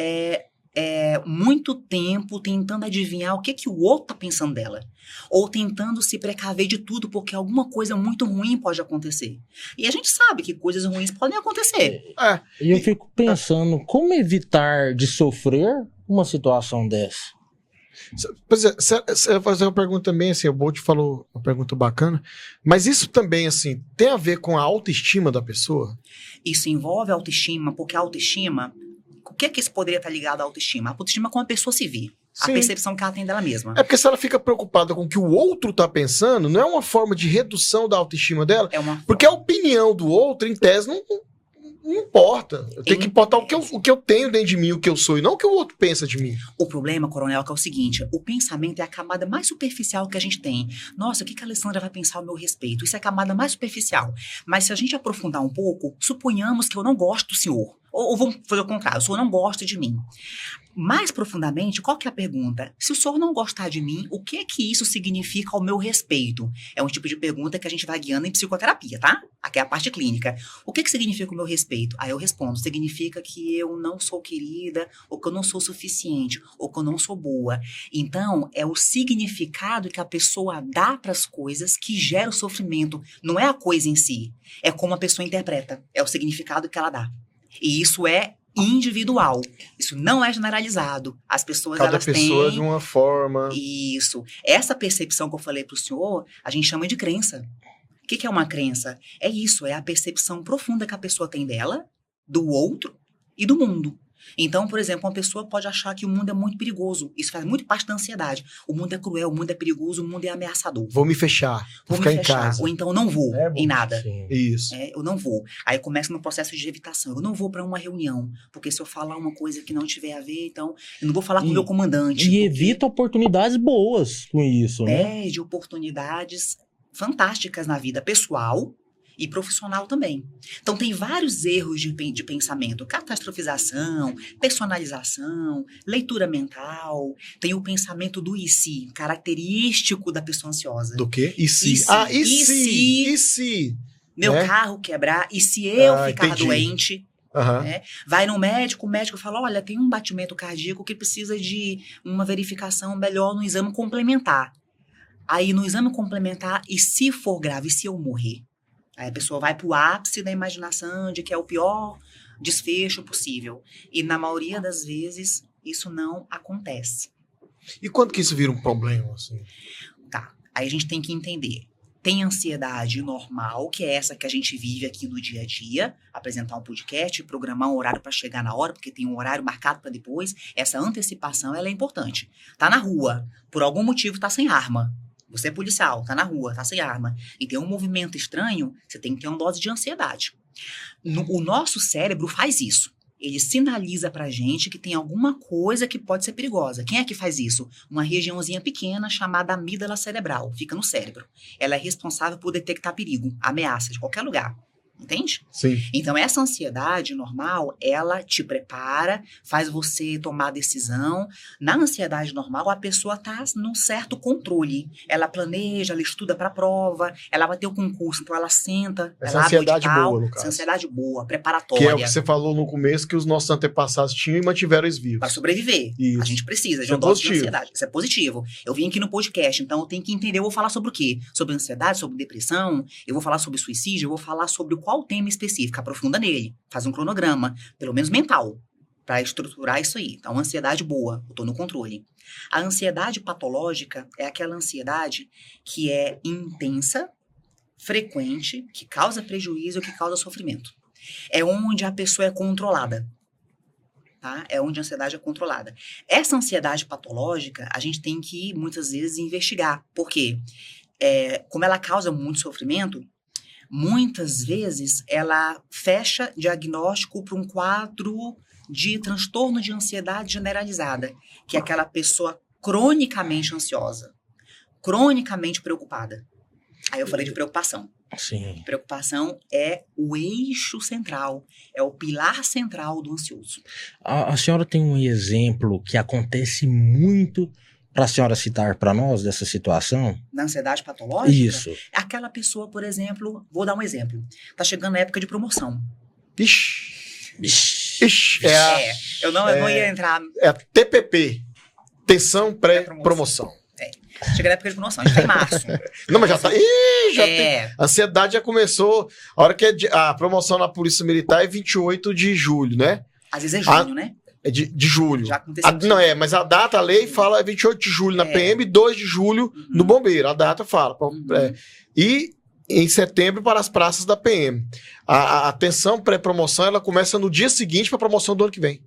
S6: muito tempo tentando adivinhar o que o outro está pensando dela. Ou tentando se precaver de tudo, porque alguma coisa muito ruim pode acontecer. E a gente sabe que coisas ruins podem acontecer.
S2: E eu fico pensando, como evitar de sofrer uma situação dessa?
S3: Pois é, você vai fazer uma pergunta também, assim, o Bolt falou uma pergunta bacana, mas isso também, assim, tem a ver com a autoestima da pessoa?
S6: Isso envolve a autoestima, porque a autoestima... O que isso poderia estar ligado à autoestima? A autoestima é como a pessoa se vê. A
S3: Sim.
S6: percepção que ela tem dela mesma.
S3: É porque se ela fica preocupada com o que o outro tá pensando, não é uma forma de redução da autoestima dela? Porque a opinião do outro, em tese, não importa. Eu tenho que importar o que eu tenho dentro de mim, o que eu sou, e não o que o outro pensa de mim.
S6: O problema, Coronel, é que é o seguinte, o pensamento é a camada mais superficial que a gente tem. Nossa, o que a Alessandra vai pensar ao meu respeito? Isso é a camada mais superficial. Mas se a gente aprofundar um pouco, suponhamos que eu não gosto do senhor. Ou vamos fazer o contrário, o senhor não gosta de mim. Mais profundamente, qual que é a pergunta? Se o senhor não gostar de mim, o que isso significa ao meu respeito? É um tipo de pergunta que a gente vai guiando em psicoterapia, tá? Aqui é a parte clínica. O que significa o meu respeito? Aí eu respondo, significa que eu não sou querida, ou que eu não sou suficiente, ou que eu não sou boa. Então, é o significado que a pessoa dá para as coisas que gera o sofrimento. Não é a coisa em si, é como a pessoa interpreta, é o significado que ela dá. E isso é individual. Isso não é generalizado. As pessoas,
S3: Cada
S6: elas
S3: pessoa
S6: têm...
S3: de uma forma.
S6: Isso. Essa percepção que eu falei para o senhor, a gente chama de crença. O que é uma crença? É isso, é a percepção profunda que a pessoa tem dela, do outro e do mundo. Então, por exemplo, uma pessoa pode achar que o mundo é muito perigoso. Isso faz muito parte da ansiedade. O mundo é cruel, o mundo é perigoso, o mundo é ameaçador.
S3: Vou me fechar, vou ficar em casa.
S6: Ou então não vou em nada.
S2: Sim.
S3: Isso.
S6: Eu não vou. Aí começa no processo de evitação. Eu não vou para uma reunião, porque se eu falar uma coisa que não tiver a ver, então eu não vou falar com o meu comandante.
S2: E evita oportunidades boas com isso, né?
S6: Perde oportunidades fantásticas na vida pessoal e profissional também. Então, tem vários erros de pensamento. Catastrofização, personalização, leitura mental. Tem o pensamento do e se, característico da pessoa ansiosa.
S3: Do quê? E se?
S6: E se?
S3: Ah, e
S6: E
S3: se?
S6: se?
S3: E se?
S6: Meu
S3: né?
S6: carro quebrar, e se eu ficar
S3: entendi.
S6: doente?
S3: Aham.
S6: Né? Vai no médico, o médico fala, olha, tem um batimento cardíaco que precisa de uma verificação melhor no exame complementar. Aí, no exame complementar, e se for grave, e se eu morrer? Aí a pessoa vai pro ápice da imaginação de que é o pior desfecho possível. E na maioria das vezes, Isso não acontece.
S3: E quando que isso vira um problema, assim?
S6: Tá, aí a gente tem que entender. Tem ansiedade normal, que é essa que a gente vive aqui no dia a dia, apresentar um podcast, programar um horário para chegar na hora, porque tem um horário marcado para depois. Essa antecipação, ela é importante. Tá na rua, por algum motivo tá sem arma. Você é policial, tá na rua, tá sem arma, e tem um movimento estranho, você tem que ter uma dose de ansiedade. O nosso cérebro faz isso. Ele sinaliza pra gente que tem alguma coisa que pode ser perigosa. Quem é que faz isso? Uma regiãozinha pequena chamada amígdala cerebral. Fica no cérebro. Ela é responsável por detectar perigo, ameaça de qualquer lugar. Entende?
S3: Sim.
S6: Então, essa ansiedade normal, ela te prepara, faz você tomar a decisão. Na ansiedade normal, a pessoa tá num certo controle. Ela planeja, ela estuda para a prova, ela vai ter o concurso, então ela senta,
S3: Essa
S6: ela abre o
S3: ansiedade
S6: edital.
S3: boa, no caso.
S6: Essa ansiedade boa,
S3: Que
S6: preparatória.
S3: é o que você falou no começo, que os nossos antepassados tinham e mantiveram eles vivos.
S6: Para sobreviver.
S3: Isso.
S6: A gente precisa de
S3: Isso é
S6: uma dose de
S3: positivo.
S6: ansiedade. Isso é positivo. Eu vim aqui no podcast, então eu tenho que entender, eu vou falar sobre o quê? Sobre ansiedade, sobre depressão, eu vou falar sobre suicídio, eu vou falar sobre qual tema específico, aprofunda nele, faz um cronograma, pelo menos mental, para estruturar isso aí. Então, ansiedade boa, eu tô no controle. A ansiedade patológica é aquela ansiedade que é intensa, frequente, que causa prejuízo, que causa sofrimento. É onde a pessoa é controlada. Tá? É onde a ansiedade é controlada. Essa ansiedade patológica, a gente tem que, muitas vezes, investigar. Por quê? Como ela causa muito sofrimento, muitas vezes ela fecha diagnóstico para um quadro de transtorno de ansiedade generalizada, que é aquela pessoa cronicamente ansiosa, cronicamente preocupada. Aí eu falei de preocupação.
S2: Sim.
S6: Preocupação é o eixo central, é o pilar central do ansioso.
S2: A senhora tem um exemplo que acontece muito para a senhora citar para nós dessa situação?
S6: Na ansiedade patológica,
S2: Isso.
S6: aquela pessoa, por exemplo, vou dar um exemplo, tá chegando a época de promoção.
S3: Ixi.
S2: Ixi.
S3: Ixi.
S6: Eu não ia entrar.
S3: É a TPP. Tensão pré-promoção.
S6: Chega na época de promoção, a gente tá em março.
S3: Não, mas já tá. Ih, já tem.
S6: É,
S3: A ansiedade já começou. A hora que a promoção na Polícia Militar é 28 de julho, né?
S6: às vezes é junho, né?
S3: É de julho.
S6: Já aconteceu.
S3: Não é, mas a data, a lei fala 28 de julho na PM e 2 de julho no Bombeiro. A data fala. E em setembro para as praças da PM. A atenção pré-promoção, ela começa no dia seguinte para a promoção do ano que vem.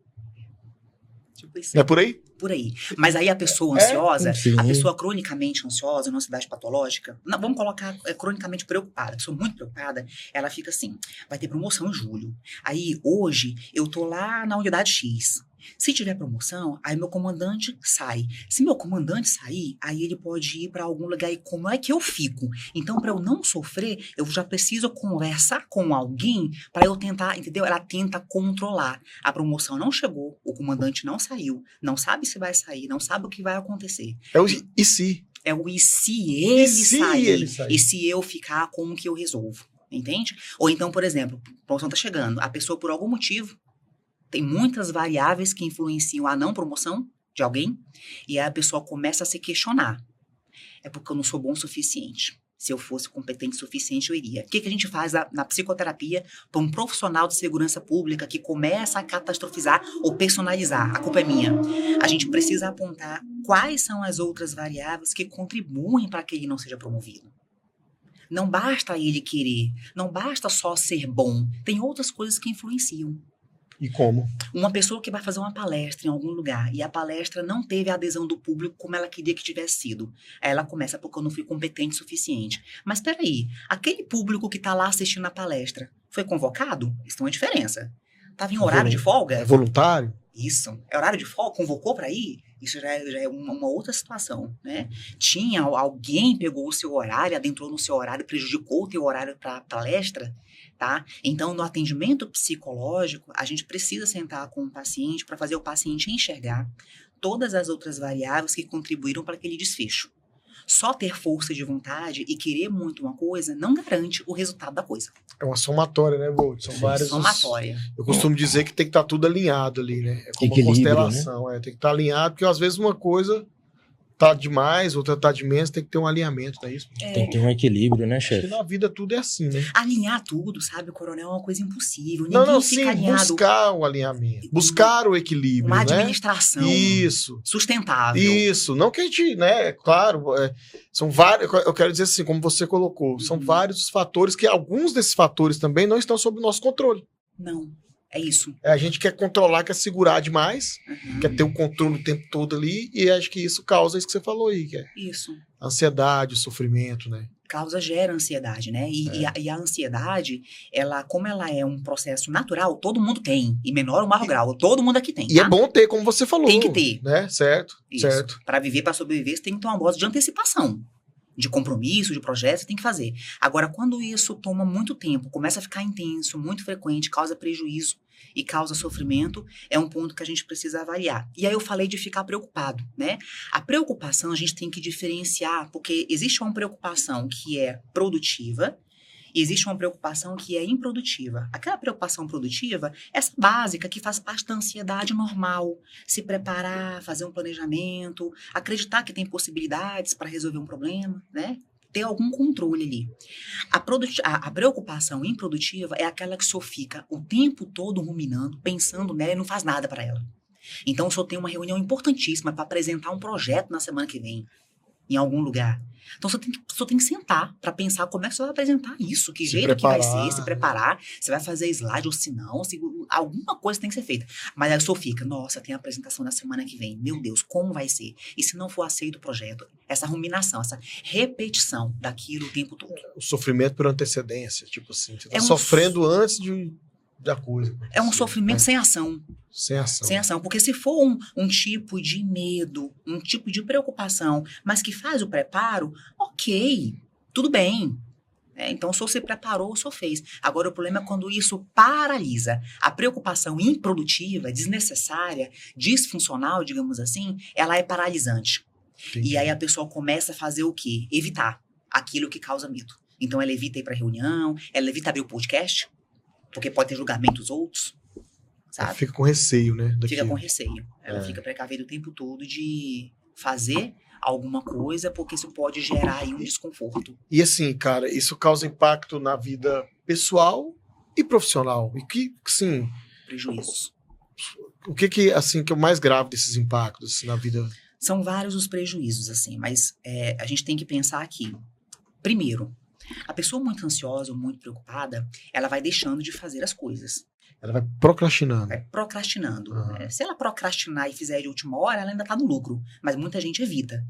S6: Tipo isso.
S3: Não é por aí?
S6: Por aí. Mas aí a pessoa ansiosa,
S2: sim.
S6: a pessoa cronicamente ansiosa, numa ansiedade patológica, não, vamos colocar cronicamente preocupada, a pessoa muito preocupada, ela fica assim, vai ter promoção em julho. Aí, hoje, eu tô lá na unidade X. Se tiver promoção, aí meu comandante sai. Se meu comandante sair, aí ele pode ir para algum lugar. E como é que eu fico? Então, para eu não sofrer, eu já preciso conversar com alguém para eu tentar, entendeu? Ela tenta controlar. A promoção não chegou, o comandante não saiu, não sabe se vai sair, não sabe o que vai acontecer.
S3: É o e se?
S6: É o e se ele
S3: se
S6: sair?
S3: ele sair?
S6: E se eu ficar, como que eu resolvo? Entende? Ou então, por exemplo, a promoção tá chegando, a pessoa por algum motivo, tem muitas variáveis que influenciam a não promoção de alguém, e aí a pessoa começa a se questionar. É porque eu não sou bom o suficiente. Se eu fosse competente o suficiente, eu iria. O que a gente faz na psicoterapia para um profissional de segurança pública que começa a catastrofizar ou personalizar? A culpa é minha. A gente precisa apontar quais são as outras variáveis que contribuem para que ele não seja promovido. Não basta ele querer, não basta só ser bom. Tem outras coisas que influenciam.
S3: E como?
S6: Uma pessoa que vai fazer uma palestra em algum lugar e a palestra não teve a adesão do público como ela queria que tivesse sido. Aí ela começa porque eu não fui competente o suficiente. Mas peraí, aquele público que está lá assistindo a palestra foi convocado? Isso tem uma diferença. Estava em horário de folga?
S3: É voluntário?
S6: Isso. É horário de folga? Convocou para ir? Isso já é uma outra situação, né? Alguém pegou o seu horário, adentrou no seu horário, prejudicou o teu horário para palestra, tá? Então, no atendimento psicológico, a gente precisa sentar com o paciente para fazer o paciente enxergar todas as outras variáveis que contribuíram para aquele desfecho. Só ter força de vontade e querer muito uma coisa não garante o resultado da coisa.
S3: É uma somatória, né, Bolt? São várias.
S6: Somatória.
S3: Eu costumo dizer que tem que estar tudo alinhado ali, né? É como uma
S2: Equilíbrio,
S3: constelação. Tem que estar alinhado, porque às vezes uma coisa tá demais, outra tá de menos, tem que ter um alinhamento, não é isso?
S2: Tem que ter um equilíbrio, né,
S3: Acho que
S2: chefe?
S3: na vida tudo é assim, né?
S6: Alinhar tudo, sabe, coronel, é uma coisa impossível.
S3: Não,
S6: Ninguém
S3: sim,
S6: fica alinhado.
S3: buscar o alinhamento, buscar o equilíbrio,
S6: Uma
S3: né?
S6: administração
S3: Isso.
S6: sustentável.
S3: Isso, não que a gente, né, claro, são vários, eu quero dizer assim, como você colocou, são vários os fatores que alguns desses fatores também não estão sob o nosso controle.
S6: Não, é isso.
S3: A gente quer controlar, quer segurar demais, quer ter o controle o tempo todo ali, e acho que isso causa isso que você falou aí, que é
S6: Isso.
S3: a ansiedade, o sofrimento, né?
S6: Gera ansiedade, né? E a ansiedade, ela, como ela é um processo natural, todo mundo tem, em menor ou maior grau, todo mundo aqui tem,
S3: E
S6: tá?
S3: é bom ter, como você falou.
S6: Tem que ter.
S3: Né? Certo,
S6: Isso.
S3: certo.
S6: Para viver, para sobreviver, você tem que ter uma dose de antecipação, de compromisso, de projeto, você tem que fazer. Agora, quando isso toma muito tempo, começa a ficar intenso, muito frequente, causa prejuízo e causa sofrimento, é um ponto que a gente precisa avaliar. E aí eu falei de ficar preocupado, né? A preocupação a gente tem que diferenciar, porque existe uma preocupação que é produtiva, e existe uma preocupação que é improdutiva. Aquela preocupação produtiva, essa básica, que faz parte da ansiedade normal. Se preparar, fazer um planejamento, acreditar que tem possibilidades para resolver um problema, né? Ter algum controle ali. A preocupação improdutiva é aquela que só fica o tempo todo ruminando, pensando nela e não faz nada para ela. Então, só tem uma reunião importantíssima para apresentar um projeto na semana que vem, em algum lugar. Então, só tem que sentar para pensar como é que você vai apresentar isso, que jeito que vai ser, se preparar, se vai fazer slide ou se não, alguma coisa tem que ser feita. Mas aí só fica, nossa, tem a apresentação na semana que vem, meu Deus, como vai ser? E se não for aceito o projeto? Essa ruminação, essa repetição daquilo o tempo todo.
S3: O sofrimento por antecedência, tipo assim, você tá
S6: É um
S3: sofrendo antes da coisa.
S6: É um sofrimento sem ação.
S3: Sem ação.
S6: Sem ação. Porque se for um tipo de medo, um tipo de preocupação, mas que faz o preparo, ok, tudo bem. Então, se você preparou, só fez. Agora, o problema é quando isso paralisa. A preocupação improdutiva, desnecessária, disfuncional, digamos assim, ela é paralisante.
S3: Entendi.
S6: E aí a pessoa começa a fazer o quê? Evitar aquilo que causa medo. Então, ela evita ir para reunião, ela evita abrir o podcast, porque pode ter julgamento dos outros.
S3: Ela
S6: Sabe?
S3: fica com receio, né?
S6: Fica
S3: daquilo.
S6: com receio. Ela fica precavida o tempo todo de fazer alguma coisa, porque isso pode gerar aí um desconforto.
S3: E assim, cara, isso causa impacto na vida pessoal e profissional. E que, sim,
S6: Prejuízos.
S3: o que assim, que é o mais grave desses impactos na vida?
S6: São vários os prejuízos, assim, mas a gente tem que pensar aqui. Primeiro, a pessoa muito ansiosa ou muito preocupada, ela vai deixando de fazer as coisas.
S3: Ela vai procrastinando.
S6: Vai procrastinando.
S3: Aham.
S6: Se ela procrastinar e fizer de última hora, ela ainda está no lucro. Mas muita gente evita.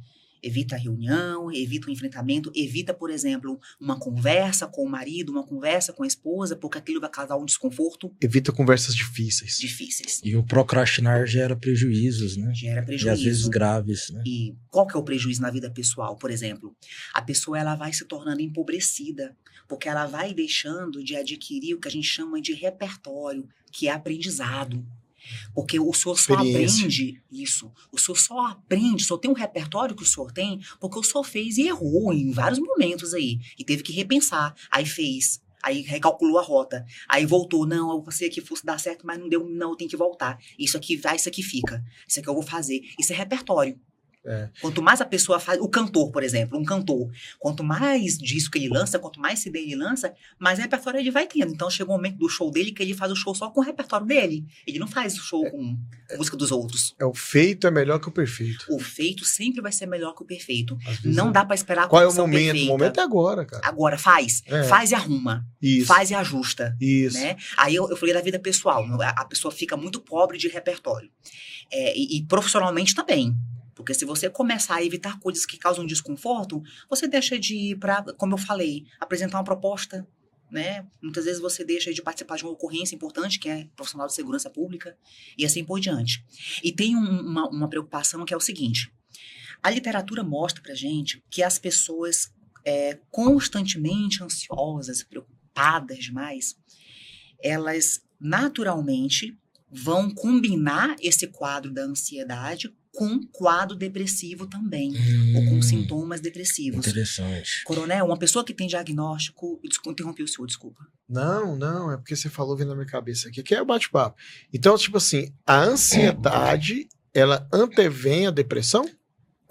S6: Evita a reunião, evita o enfrentamento, evita, por exemplo, uma conversa com o marido, uma conversa com a esposa, porque aquilo vai causar um desconforto
S3: Evita conversas difíceis.
S6: difíceis.
S2: E o procrastinar gera prejuízos, né?
S6: Gera
S2: E
S6: prejuízo.
S2: às vezes graves, né?
S6: E qual que é o prejuízo na vida pessoal, por exemplo? A pessoa ela vai se tornando empobrecida, porque ela vai deixando de adquirir o que a gente chama de repertório, que é aprendizado. Porque o senhor só
S3: Experiência.
S6: aprende isso. O senhor só aprende, só tem um repertório que o senhor tem, porque o senhor fez e errou em vários momentos aí. E teve que repensar. Aí fez. Aí recalculou a rota. Aí voltou. Não, eu pensei que fosse dar certo, mas não deu. Não, eu tenho que voltar. Isso aqui vai, isso aqui fica. Isso aqui eu vou fazer. Isso é repertório.
S3: É.
S6: Quanto mais a pessoa faz... O cantor, por exemplo, um cantor. Quanto mais disco ele lança, quanto mais CD ele lança, mais repertório ele vai tendo. Então chega um momento do show dele que ele faz o show só com o repertório dele. Ele não faz o show com música dos outros.
S3: O feito é melhor que o perfeito.
S6: O feito sempre vai ser melhor que o perfeito.
S3: Às vezes
S6: Não dá pra esperar a
S3: Qual é o
S6: condição
S3: momento?
S6: perfeita.
S3: O momento é agora, cara.
S6: Agora, faz.
S3: É.
S6: Faz e arruma.
S3: Isso.
S6: Faz e ajusta.
S3: Isso.
S6: Né? Aí eu falei da vida pessoal. A pessoa fica muito pobre de repertório. E profissionalmente também. Porque se você começar a evitar coisas que causam desconforto, você deixa de ir para, como eu falei, apresentar uma proposta, né? Muitas vezes você deixa de participar de uma ocorrência importante, que é profissional de segurança pública, e assim por diante. E tem uma preocupação que é o seguinte: a literatura mostra pra gente que as pessoas constantemente ansiosas, preocupadas demais, elas naturalmente vão combinar esse quadro da ansiedade com quadro depressivo também, ou com sintomas depressivos.
S2: Interessante.
S6: Coronel, uma pessoa que tem diagnóstico... Interrompi o senhor, desculpa.
S3: Não, é porque você falou vindo na minha cabeça aqui, que é o bate-papo. Então, tipo assim, a ansiedade, ela antevém a depressão?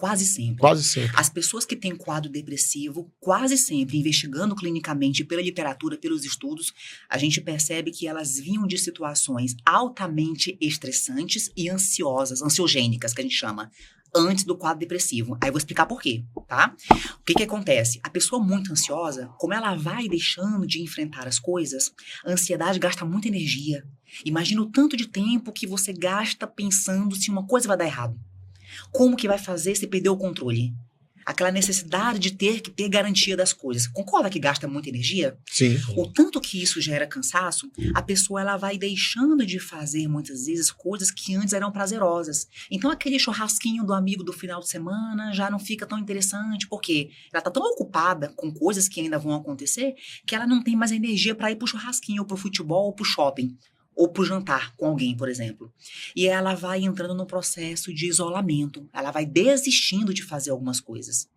S6: Quase sempre.
S3: Quase sempre.
S6: As pessoas que têm quadro depressivo, quase sempre, investigando clinicamente pela literatura, pelos estudos, a gente percebe que elas vinham de situações altamente estressantes e ansiogênicas, que a gente chama, antes do quadro depressivo. Aí eu vou explicar por quê, tá? O que acontece? A pessoa muito ansiosa, como ela vai deixando de enfrentar as coisas, a ansiedade gasta muita energia. Imagina o tanto de tempo que você gasta pensando se uma coisa vai dar errado. Como que vai fazer se perder o controle? Aquela necessidade de ter que ter garantia das coisas. Concorda que gasta muita energia?
S3: Sim.
S6: O tanto que isso gera cansaço, a pessoa ela vai deixando de fazer muitas vezes coisas que antes eram prazerosas. Então aquele churrasquinho do amigo do final de semana já não fica tão interessante, porque ela está tão ocupada com coisas que ainda vão acontecer que ela não tem mais energia para ir pro churrasquinho, ou pro futebol, ou pro shopping. Ou pro jantar com alguém, por exemplo. E ela vai entrando num processo de isolamento. Ela vai desistindo de fazer algumas coisas.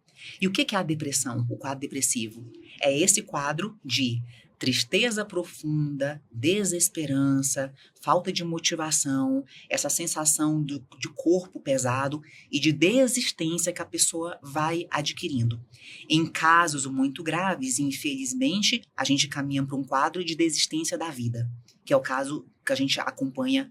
S6: E o que é a depressão, o quadro depressivo? É esse quadro de tristeza profunda, desesperança, falta de motivação, essa sensação de corpo pesado e de desistência que a pessoa vai adquirindo. Em casos muito graves, infelizmente, a gente caminha para um quadro de desistência da vida, que é o caso que a gente acompanha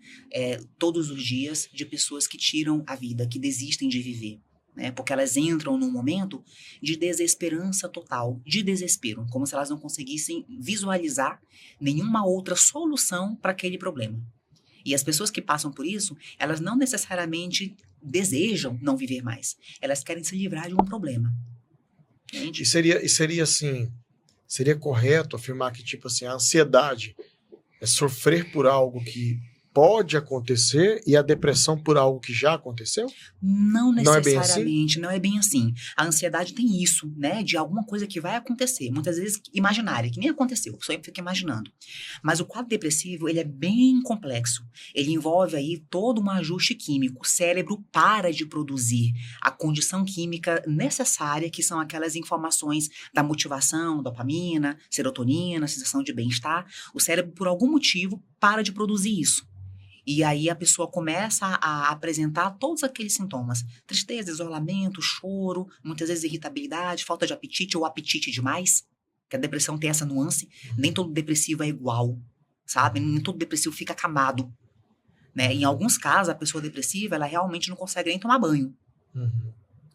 S6: todos os dias de pessoas que tiram a vida, que desistem de viver, né? Porque elas entram num momento de desesperança total, de desespero, como se elas não conseguissem visualizar nenhuma outra solução para aquele problema. E as pessoas que passam por isso, elas não necessariamente desejam não viver mais, elas querem se livrar de um problema. Entende?
S3: E seria assim, seria correto afirmar que, tipo assim, a ansiedade é sofrer por algo que pode acontecer e a depressão por algo que já aconteceu?
S6: Não necessariamente,
S3: não é bem assim?
S6: não é bem assim. A ansiedade tem isso, né? De alguma coisa que vai acontecer, muitas vezes imaginária, que nem aconteceu, a pessoa fica imaginando. Mas o quadro depressivo, ele é bem complexo. Ele envolve aí todo um ajuste químico. O cérebro para de produzir a condição química necessária, que são aquelas informações da motivação, dopamina, serotonina, sensação de bem-estar. O cérebro, por algum motivo, para de produzir isso. E aí a pessoa começa a apresentar todos aqueles sintomas. Tristeza, isolamento, choro, muitas vezes irritabilidade, falta de apetite ou apetite demais. Que a depressão tem essa nuance. Nem todo depressivo é igual, sabe? Nem todo depressivo fica acamado, né? Em alguns casos, a pessoa depressiva, ela realmente não consegue nem tomar banho.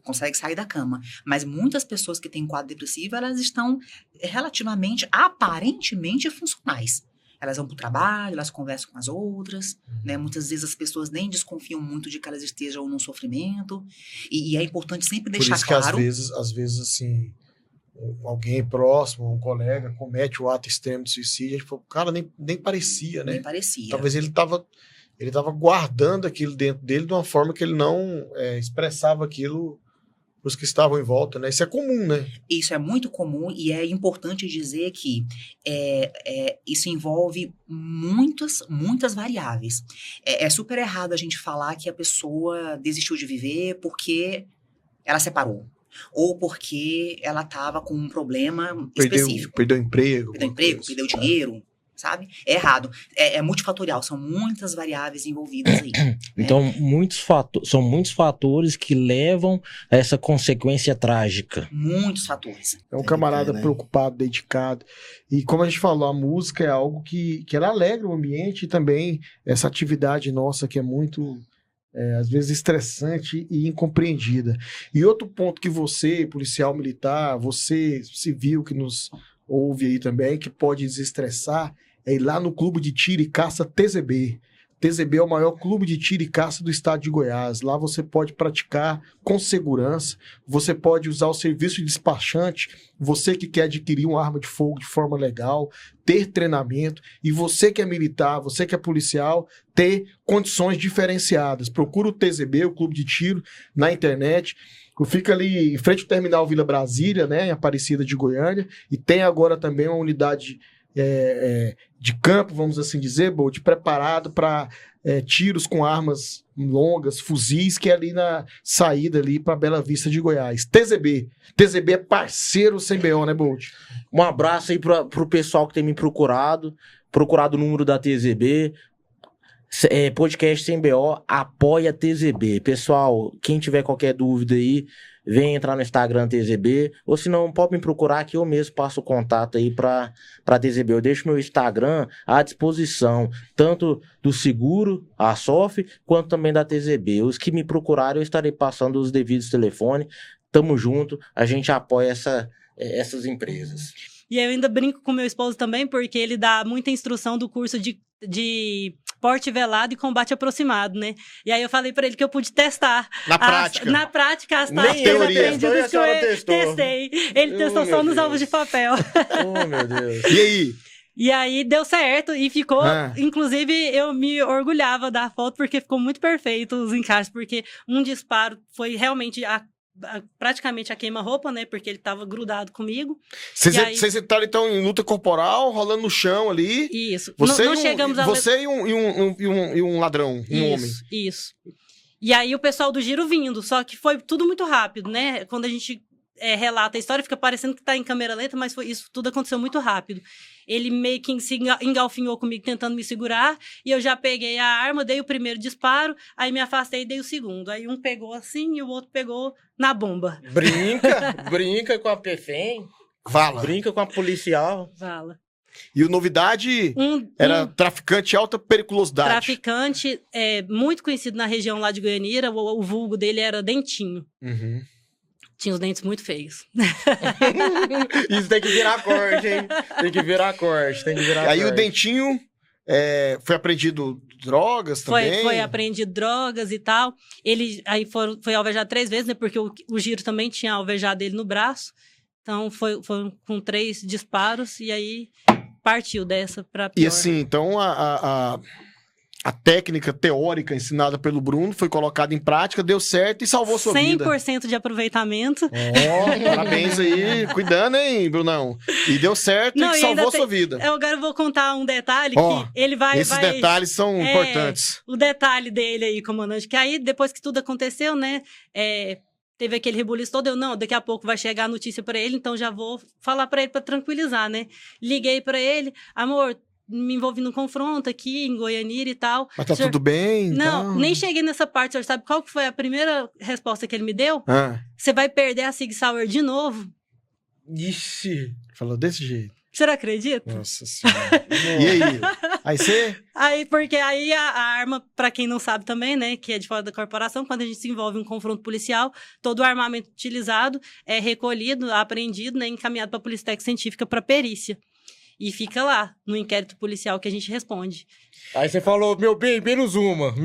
S6: Consegue sair da cama. Mas muitas pessoas que têm quadro depressivo, elas estão relativamente, aparentemente funcionais. Elas vão para o trabalho, elas conversam com as outras, né? Muitas vezes as pessoas nem desconfiam muito de que elas estejam num sofrimento. E é importante sempre deixar claro...
S3: Por isso que às vezes, assim, alguém próximo, um colega, comete o ato extremo de suicídio, a gente fala, cara, nem parecia, né?
S6: Nem parecia.
S3: Talvez ele tava guardando aquilo dentro dele de uma forma que ele não expressava aquilo para os que estavam em volta, né? Isso é comum, né?
S6: Isso é muito comum e é importante dizer que isso envolve muitas variáveis. É super errado a gente falar que a pessoa desistiu de viver porque ela separou. Ou porque ela estava com um problema específico.
S3: Perdeu emprego.
S6: Perdeu dinheiro, sabe? É errado. É multifatorial, são muitas variáveis envolvidas aí.
S2: Então, são muitos fatores que levam a essa consequência trágica.
S6: Muitos fatores.
S3: É um camarada preocupado, dedicado. E como a gente falou, a música é algo que ela alegra o ambiente e também essa atividade nossa que é muito, às vezes, estressante e incompreendida. E outro ponto que você, policial militar, você, civil que nos ouve aí também, que pode desestressar, é ir lá no Clube de Tiro e Caça TZB. TZB é o maior clube de tiro e caça do estado de Goiás. Lá você pode praticar com segurança, você pode usar o serviço de despachante, você que quer adquirir uma arma de fogo de forma legal, ter treinamento, e você que é militar, você que é policial, ter condições diferenciadas. Procura o TZB, o Clube de Tiro, na internet. Fica ali em frente ao Terminal Vila Brasília, né, em Aparecida de Goiânia, e tem agora também uma unidade de campo, vamos assim dizer, Bolt, preparado para tiros com armas longas, fuzis, que é ali na saída ali para Bela Vista de Goiás. TZB é parceiro sem BO, né, Bolt?
S2: Um abraço aí pro pessoal que tem me procurado o número da TZB. Podcast Sem BO, apoia TZB. Pessoal, quem tiver qualquer dúvida aí, vem entrar no Instagram TZB, ou se não, pode me procurar que eu mesmo passo o contato aí pra TZB. Eu deixo meu Instagram à disposição, tanto do seguro, a SOF, quanto também da TZB. Os que me procurarem, eu estarei passando os devidos telefones. Tamo junto, a gente apoia essas empresas.
S7: E eu ainda brinco com meu esposo também, porque ele dá muita instrução do curso de porte velado e combate aproximado, né? E aí eu falei pra ele que eu pude testar.
S3: Na prática.
S7: Na prática, as
S3: Na
S7: táticas
S3: teoria.
S7: aprendidas que eu testei. Ele testou só nos alvos de papel.
S2: Oh, meu Deus.
S3: E aí?
S7: E aí deu certo e ficou...
S3: Ah.
S7: Inclusive, eu me orgulhava da foto, porque ficou muito perfeito os encaixes, porque um disparo foi realmente praticamente a queima-roupa, né? Porque ele tava grudado comigo.
S3: Vocês entraram, então, em luta corporal, rolando no chão ali.
S7: Isso.
S3: Você,
S7: não
S3: e, um,
S7: chegamos a
S3: você e um ladrão, um homem.
S7: Isso. E aí o pessoal do giro vindo, só que foi tudo muito rápido, né? Quando a gente relata a história, fica parecendo que tá em câmera lenta, mas isso tudo aconteceu muito rápido. Ele meio que se engalfinhou comigo, tentando me segurar, e eu já peguei a arma, dei o primeiro disparo, aí me afastei e dei o segundo. Aí um pegou assim e o outro pegou na bomba.
S2: Brinca com a PFEM,
S3: Vala.
S2: brinca com a policial.
S7: Vala.
S3: E o novidade era traficante de alta periculosidade.
S7: Traficante muito conhecido na região lá de Goianira, o vulgo dele era Dentinho.
S3: Uhum.
S7: Tinha os dentes muito feios.
S2: Isso tem que virar corte, hein? Tem que virar corte.
S3: Aí o Dentinho foi apreendido drogas também?
S7: Foi apreendido drogas e tal. Ele aí foi alvejado 3 vezes, né? Porque o giro também tinha alvejado ele no braço. Então foi com 3 disparos e aí partiu dessa pra pior.
S3: E assim, então a técnica teórica ensinada pelo Bruno foi colocada em prática, deu certo e salvou sua vida.
S7: 100% de aproveitamento.
S3: Parabéns aí, cuidando, hein, Brunão? E deu certo e salvou sua vida.
S7: Eu agora vou contar um detalhe que ele vai...
S3: Esses detalhes são importantes.
S7: O detalhe dele aí, comandante, que aí depois que tudo aconteceu, né, teve aquele rebuliço todo, daqui a pouco vai chegar a notícia pra ele, então já vou falar pra ele pra tranquilizar, né? Liguei pra ele, amor, me envolvi num confronto aqui em Goianira e tal.
S3: Mas tá tudo bem?
S7: Não,
S3: então...
S7: nem cheguei nessa parte, senhor sabe qual que foi a primeira resposta que ele me deu? Você vai perder a Sig Sauer de novo.
S3: Ixi, falou desse jeito.
S7: Você não acredita?
S3: Nossa senhora. E aí? Aí você...
S7: Porque aí a arma, pra quem não sabe também, né, que é de fora da corporação, quando a gente se envolve em um confronto policial, todo o armamento utilizado é recolhido, apreendido, né, encaminhado pra Polícia Técnica Científica pra perícia. E fica lá, no inquérito policial que a gente responde.
S2: Aí você falou, meu bem, menos uma.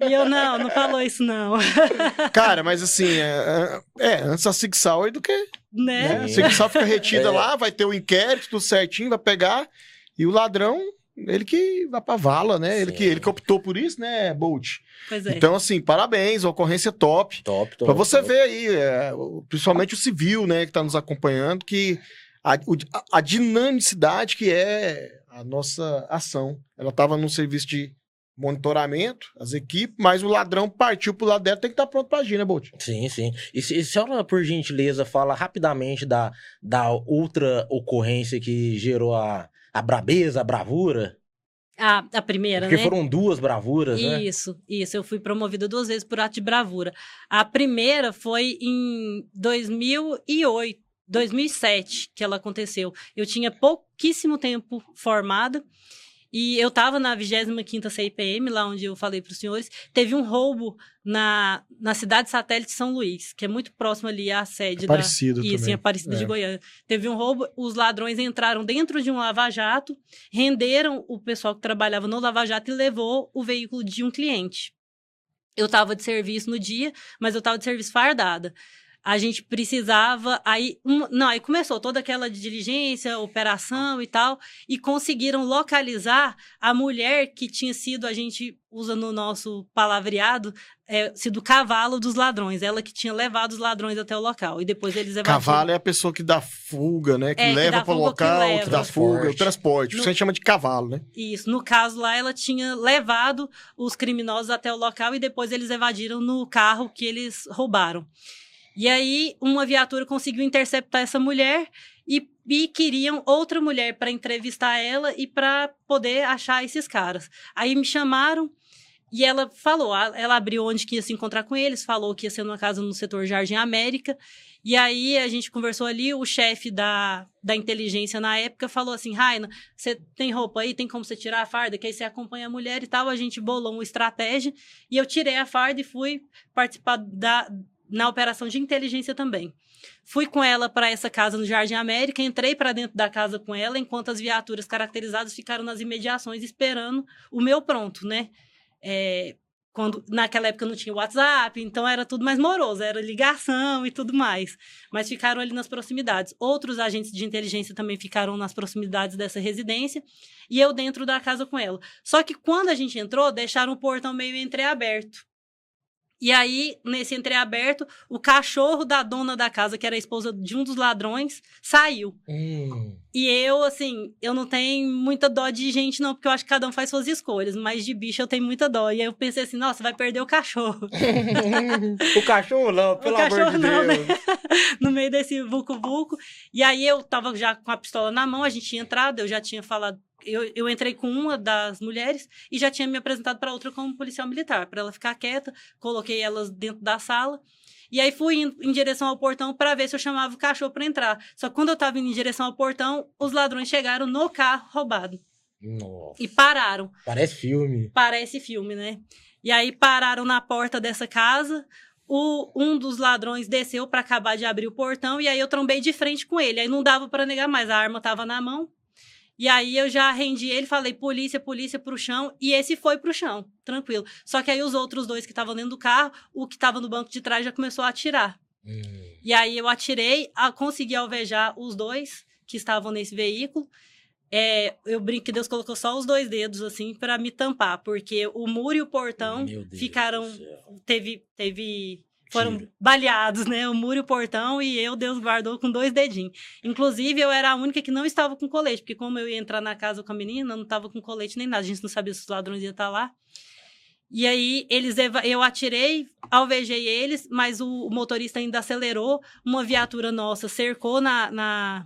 S7: E eu, não falou isso, não.
S3: Cara, mas assim, antes a Sig Sauer do que...
S7: Né?
S3: A Sig Sauer fica retida lá, vai ter o inquérito, tudo certinho, vai pegar, e o ladrão, ele que vai pra vala, né? Ele que optou por isso, né, Bolt?
S7: Pois é.
S3: Então, assim, parabéns, ocorrência top.
S2: Top.
S3: Pra você ver aí, principalmente o civil, né, que tá nos acompanhando, que... A dinamicidade que é a nossa ação. Ela estava num serviço de monitoramento, as equipes, mas o ladrão partiu pro lado dela, tem que estar pronto pra agir, né, Bolt?
S2: Sim. E se a senhora, por gentileza, fala rapidamente da outra ocorrência que gerou a brabeza, a bravura?
S7: A primeira,
S2: Porque
S7: né?
S2: foram 2 bravuras, né?
S7: Isso. Eu fui promovida 2 vezes por ato de bravura. A primeira foi em 2007 que ela aconteceu. Eu tinha pouquíssimo tempo formada e eu estava na 25ª CIPM, lá onde eu falei para os senhores. Teve um roubo na cidade satélite de São Luís, que é muito próximo ali à sede
S3: Aparecida também.
S7: Isso, em Aparecida de Goiânia. Teve um roubo, os ladrões entraram dentro de um lava-jato, renderam o pessoal que trabalhava no lava-jato e levou o veículo de um cliente. Eu estava de serviço no dia, mas eu estava de serviço fardada. A gente precisava... Aí começou toda aquela diligência, operação e tal, e conseguiram localizar a mulher que tinha sido, a gente usa no nosso palavreado, sido o cavalo dos ladrões. Ela que tinha levado os ladrões até o local. E depois eles evadiram.
S3: Cavalo é a pessoa que dá fuga, né? Que leva para o local, que dá fuga, o transporte. Isso a gente chama de cavalo, né?
S7: Isso. No caso lá, ela tinha levado os criminosos até o local e depois eles evadiram no carro que eles roubaram. E aí, uma viatura conseguiu interceptar essa mulher e queriam outra mulher para entrevistar ela e para poder achar esses caras. Aí me chamaram e ela falou, ela abriu onde que ia se encontrar com eles, falou que ia ser numa casa no setor Jardim América. E aí a gente conversou ali, o chefe da inteligência na época falou assim, Raina, você tem roupa aí, tem como você tirar a farda, que aí você acompanha a mulher e tal. A gente bolou uma estratégia e eu tirei a farda e fui participar na operação de inteligência também. Fui com ela para essa casa no Jardim América, entrei para dentro da casa com ela, enquanto as viaturas caracterizadas ficaram nas imediações esperando o meu pronto, né? Quando naquela época não tinha WhatsApp, então era tudo mais moroso, era ligação e tudo mais. Mas ficaram ali nas proximidades. Outros agentes de inteligência também ficaram nas proximidades dessa residência e eu dentro da casa com ela. Só que quando a gente entrou, deixaram o portão meio entreaberto. E aí, nesse entreaberto, o cachorro da dona da casa, que era a esposa de um dos ladrões, saiu. E eu, assim, eu não tenho muita dó de gente, não, porque eu acho que cada um faz suas escolhas, mas de bicho eu tenho muita dó. E aí eu pensei assim, nossa, vai perder o cachorro.
S2: O cachorro não, pelo amor de Deus.
S7: Né? No meio desse vucu-vucu. E aí eu tava já com a pistola na mão, a gente tinha entrado, eu já tinha falado. Eu entrei com uma das mulheres e já tinha me apresentado para outra como policial militar, para ela ficar quieta, coloquei elas dentro da sala e aí fui em direção ao portão para ver se eu chamava o cachorro para entrar. Só que quando eu estava indo em direção ao portão, os ladrões chegaram no carro roubado.
S2: Nossa.
S7: E pararam.
S2: Parece filme.
S7: Parece filme, né? E aí pararam na porta dessa casa. Um dos ladrões desceu para acabar de abrir o portão e aí eu trombei de frente com ele. Aí não dava para negar mais, a arma estava na mão. E aí eu já rendi ele, falei polícia, polícia pro chão, e esse foi pro chão, tranquilo. Só que aí os outros dois que estavam dentro do carro, o que estava no banco de trás já começou a atirar. E aí eu atirei, consegui alvejar os dois que estavam nesse veículo. Eu brinco que Deus colocou só os 2 dedos, assim, para me tampar, porque o muro e o portão ficaram... Foram baleados, né? O muro e o portão, e Deus guardou com 2 dedinhos. Inclusive, eu era a única que não estava com colete, porque como eu ia entrar na casa com a menina, eu não estava com colete nem nada. A gente não sabia se os ladrões iam estar lá. E aí, eu atirei, alvejei eles, mas o motorista ainda acelerou. Uma viatura nossa cercou na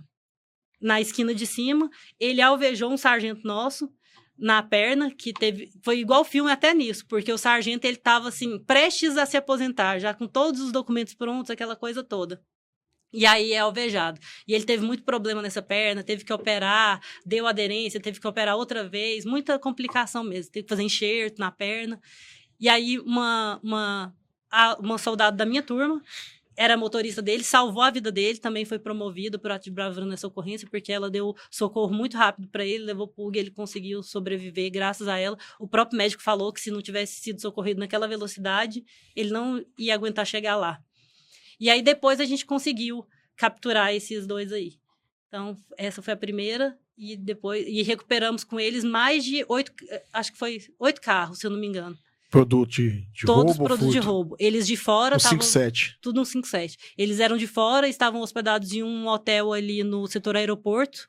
S7: esquina de cima. Ele alvejou um sargento nosso na perna, que foi igual filme até nisso, porque o sargento, ele tava assim, prestes a se aposentar, já com todos os documentos prontos, aquela coisa toda. E aí é alvejado. E ele teve muito problema nessa perna, teve que operar, deu aderência, teve que operar outra vez, muita complicação mesmo, teve que fazer enxerto na perna. E aí uma soldado da minha turma, era motorista dele, salvou a vida dele, também foi promovido por ato de bravura nessa ocorrência, porque ela deu socorro muito rápido para ele, levou pulga, ele conseguiu sobreviver graças a ela. O próprio médico falou que se não tivesse sido socorrido naquela velocidade, ele não ia aguentar chegar lá. E aí depois a gente conseguiu capturar esses 2 aí. Então, essa foi a primeira, e recuperamos com eles mais de 8, acho que foi 8 carros, se eu não me engano.
S3: Produto de
S7: Todos
S3: roubo?
S7: Produtos de roubo. Eles de fora
S3: estavam...
S7: 5-7. Tudo no 5-7. Eles eram de fora, estavam hospedados em um hotel ali no setor aeroporto.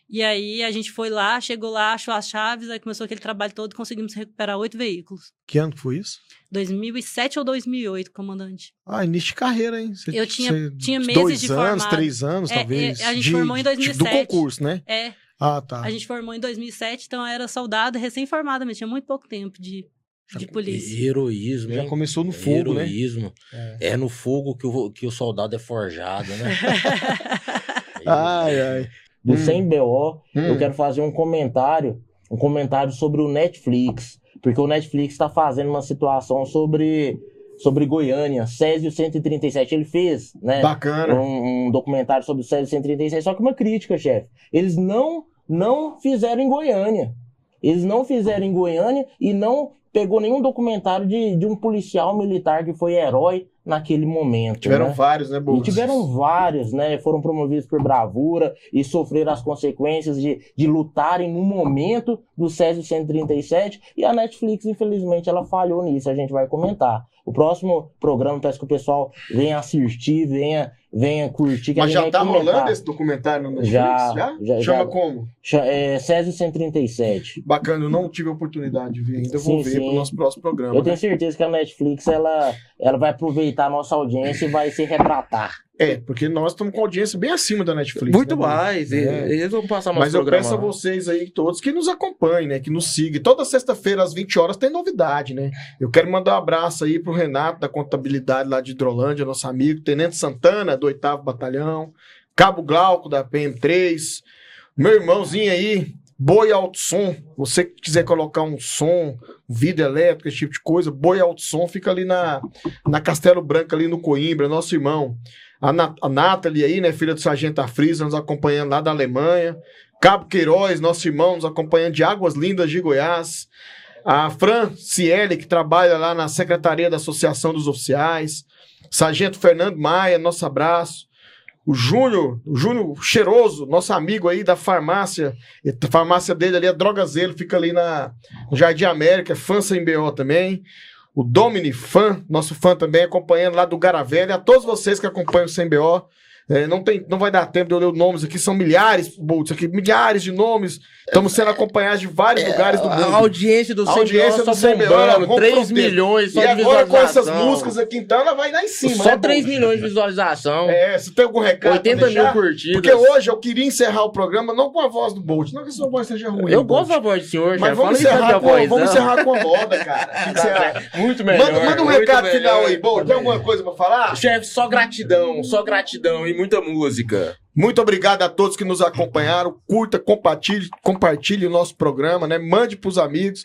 S7: E aí a gente foi lá, chegou lá, achou as chaves, aí começou aquele trabalho todo e conseguimos recuperar 8 veículos.
S3: Que ano foi isso?
S7: 2007 ou 2008, comandante.
S3: Início de carreira, hein?
S7: Eu tinha meses de formado.
S3: 2 anos, 3 anos, talvez.
S7: A gente formou em 2007.
S3: Do concurso, né? Ah, tá.
S7: A gente formou em 2007, então eu era soldado, recém-formada, mas tinha muito pouco tempo de polícia.
S2: Heroísmo,
S3: já começou no fogo,
S2: heroísmo, né? É no fogo que o soldado é forjado, né?
S3: Ai.
S2: Do Sem BO, eu quero fazer um comentário sobre o Netflix, porque o Netflix está fazendo uma situação sobre Goiânia, Césio 137. Ele fez, né?
S3: Bacana.
S2: Um documentário sobre o Césio 137, só que uma crítica, chefe. Eles não fizeram em Goiânia. Eles não fizeram em Goiânia e não pegou nenhum documentário de um policial militar que foi herói naquele momento.
S3: Tiveram vários, né, Bogus?
S2: Tiveram vários, né? Foram promovidos por bravura e sofreram as consequências de lutarem no momento do Césio 137. E a Netflix, infelizmente, ela falhou nisso. A gente vai comentar. O próximo programa, peço que o pessoal venha assistir, venha venha curtir. Que
S3: Mas já tá
S2: comentar.
S3: rolando esse documentário no Netflix?
S2: Já.
S3: Chama como?
S2: Césio 137.
S3: Bacana, eu não tive a oportunidade de ver ainda. Eu vou ver pro nosso próximo programa.
S2: Eu tenho certeza que a Netflix ela vai aproveitar a nossa audiência e vai se retratar.
S3: Porque nós estamos com audiência bem acima da Netflix.
S2: Muito
S3: né,
S2: mais. Eles vão passar mais.
S3: Mas eu peço a vocês aí, todos, que nos acompanhem, né? Que nos sigam. Toda sexta-feira, às 20 horas, tem novidade, né? Eu quero mandar um abraço aí pro Renato, da Contabilidade lá de Hidrolândia, nosso amigo, Tenente Santana, do 8º Batalhão, Cabo Glauco, da PM3, meu irmãozinho aí, Boi Alto Som. Você que quiser colocar um som, vidro elétrico, esse tipo de coisa, Boi Alto Som fica ali na Castelo Branco, ali no Coimbra, nosso irmão. A Nathalie aí, né, filha do Sargento Afrisa, nos acompanhando lá da Alemanha. Cabo Queiroz, nosso irmão, nos acompanhando de Águas Lindas de Goiás. A Fran Cieli, que trabalha lá na Secretaria da Associação dos Oficiais. Sargento Fernando Maia, nosso abraço. O Júnior Cheiroso, nosso amigo aí da farmácia. A farmácia dele ali é Drogazeiro, fica ali no Jardim América, fã sem BO também. O Domini, nosso fã também, acompanhando lá do Garavelha. A todos vocês que acompanham o CMBO. Não vai dar tempo de eu ler os nomes aqui, são milhares, Boltz, aqui, milhares de nomes. Estamos sendo acompanhados de vários lugares do mundo.
S2: A audiência do
S3: CMBO,
S2: 3 milhões só
S3: e
S2: de
S3: agora
S2: visualização.
S3: com essas músicas aqui, então, ela vai lá em cima.
S2: Só
S3: né,
S2: 3
S3: Boltz?
S2: milhões de visualização.
S3: Você tem algum recado
S2: 80
S3: pra deixar?
S2: mil curtidas.
S3: Porque hoje eu queria encerrar o programa não com a voz do Bolt, não que a sua voz seja ruim.
S2: Eu
S3: Bolt.
S2: gosto da voz do senhor,
S3: Mas
S2: cara.
S3: vamos encerrar com a moda, cara.
S2: Muito melhor.
S3: Manda um
S2: muito
S3: recado
S2: melhor.
S3: final aí, Bolt. Tem alguma coisa pra falar?
S2: Chefe, só gratidão e muita música.
S3: Muito obrigado a todos que nos acompanharam. Curta, compartilhe o nosso programa, né? Mande pros amigos.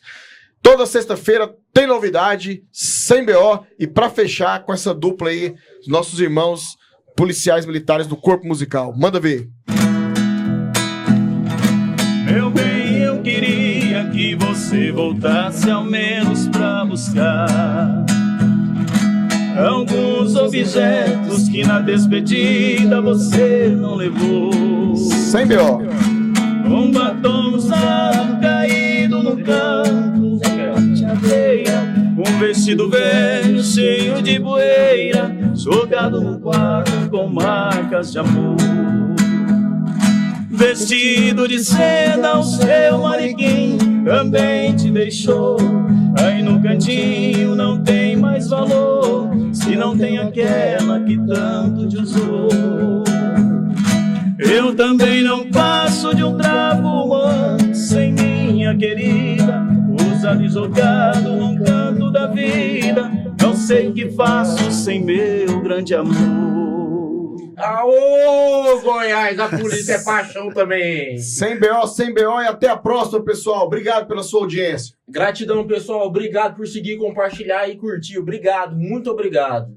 S3: Toda sexta-feira tem novidade, sem BO. E pra fechar com essa dupla aí, os nossos irmãos policiais militares do Corpo Musical. Manda ver.
S1: Meu bem, eu queria que você voltasse ao menos pra buscar alguns objetos que na despedida você não levou.
S3: Sem BO.
S1: Um batom usado caído no canto de areia, um vestido velho cheio de poeira, jogado no quarto com marcas de amor. Vestido de seda, o seu manequim também te deixou. Aí no cantinho não tem mais valor, se não tem aquela que tanto te usou. Eu também não passo de um trapo humano sem minha querida, usado e jogado num canto da vida. Não sei o que faço sem meu grande amor.
S2: Aô, Goiás, a polícia é paixão também.
S3: Sem BO e até a próxima, pessoal. Obrigado pela sua audiência.
S2: Gratidão, pessoal. Obrigado por seguir, compartilhar e curtir. Obrigado, muito obrigado.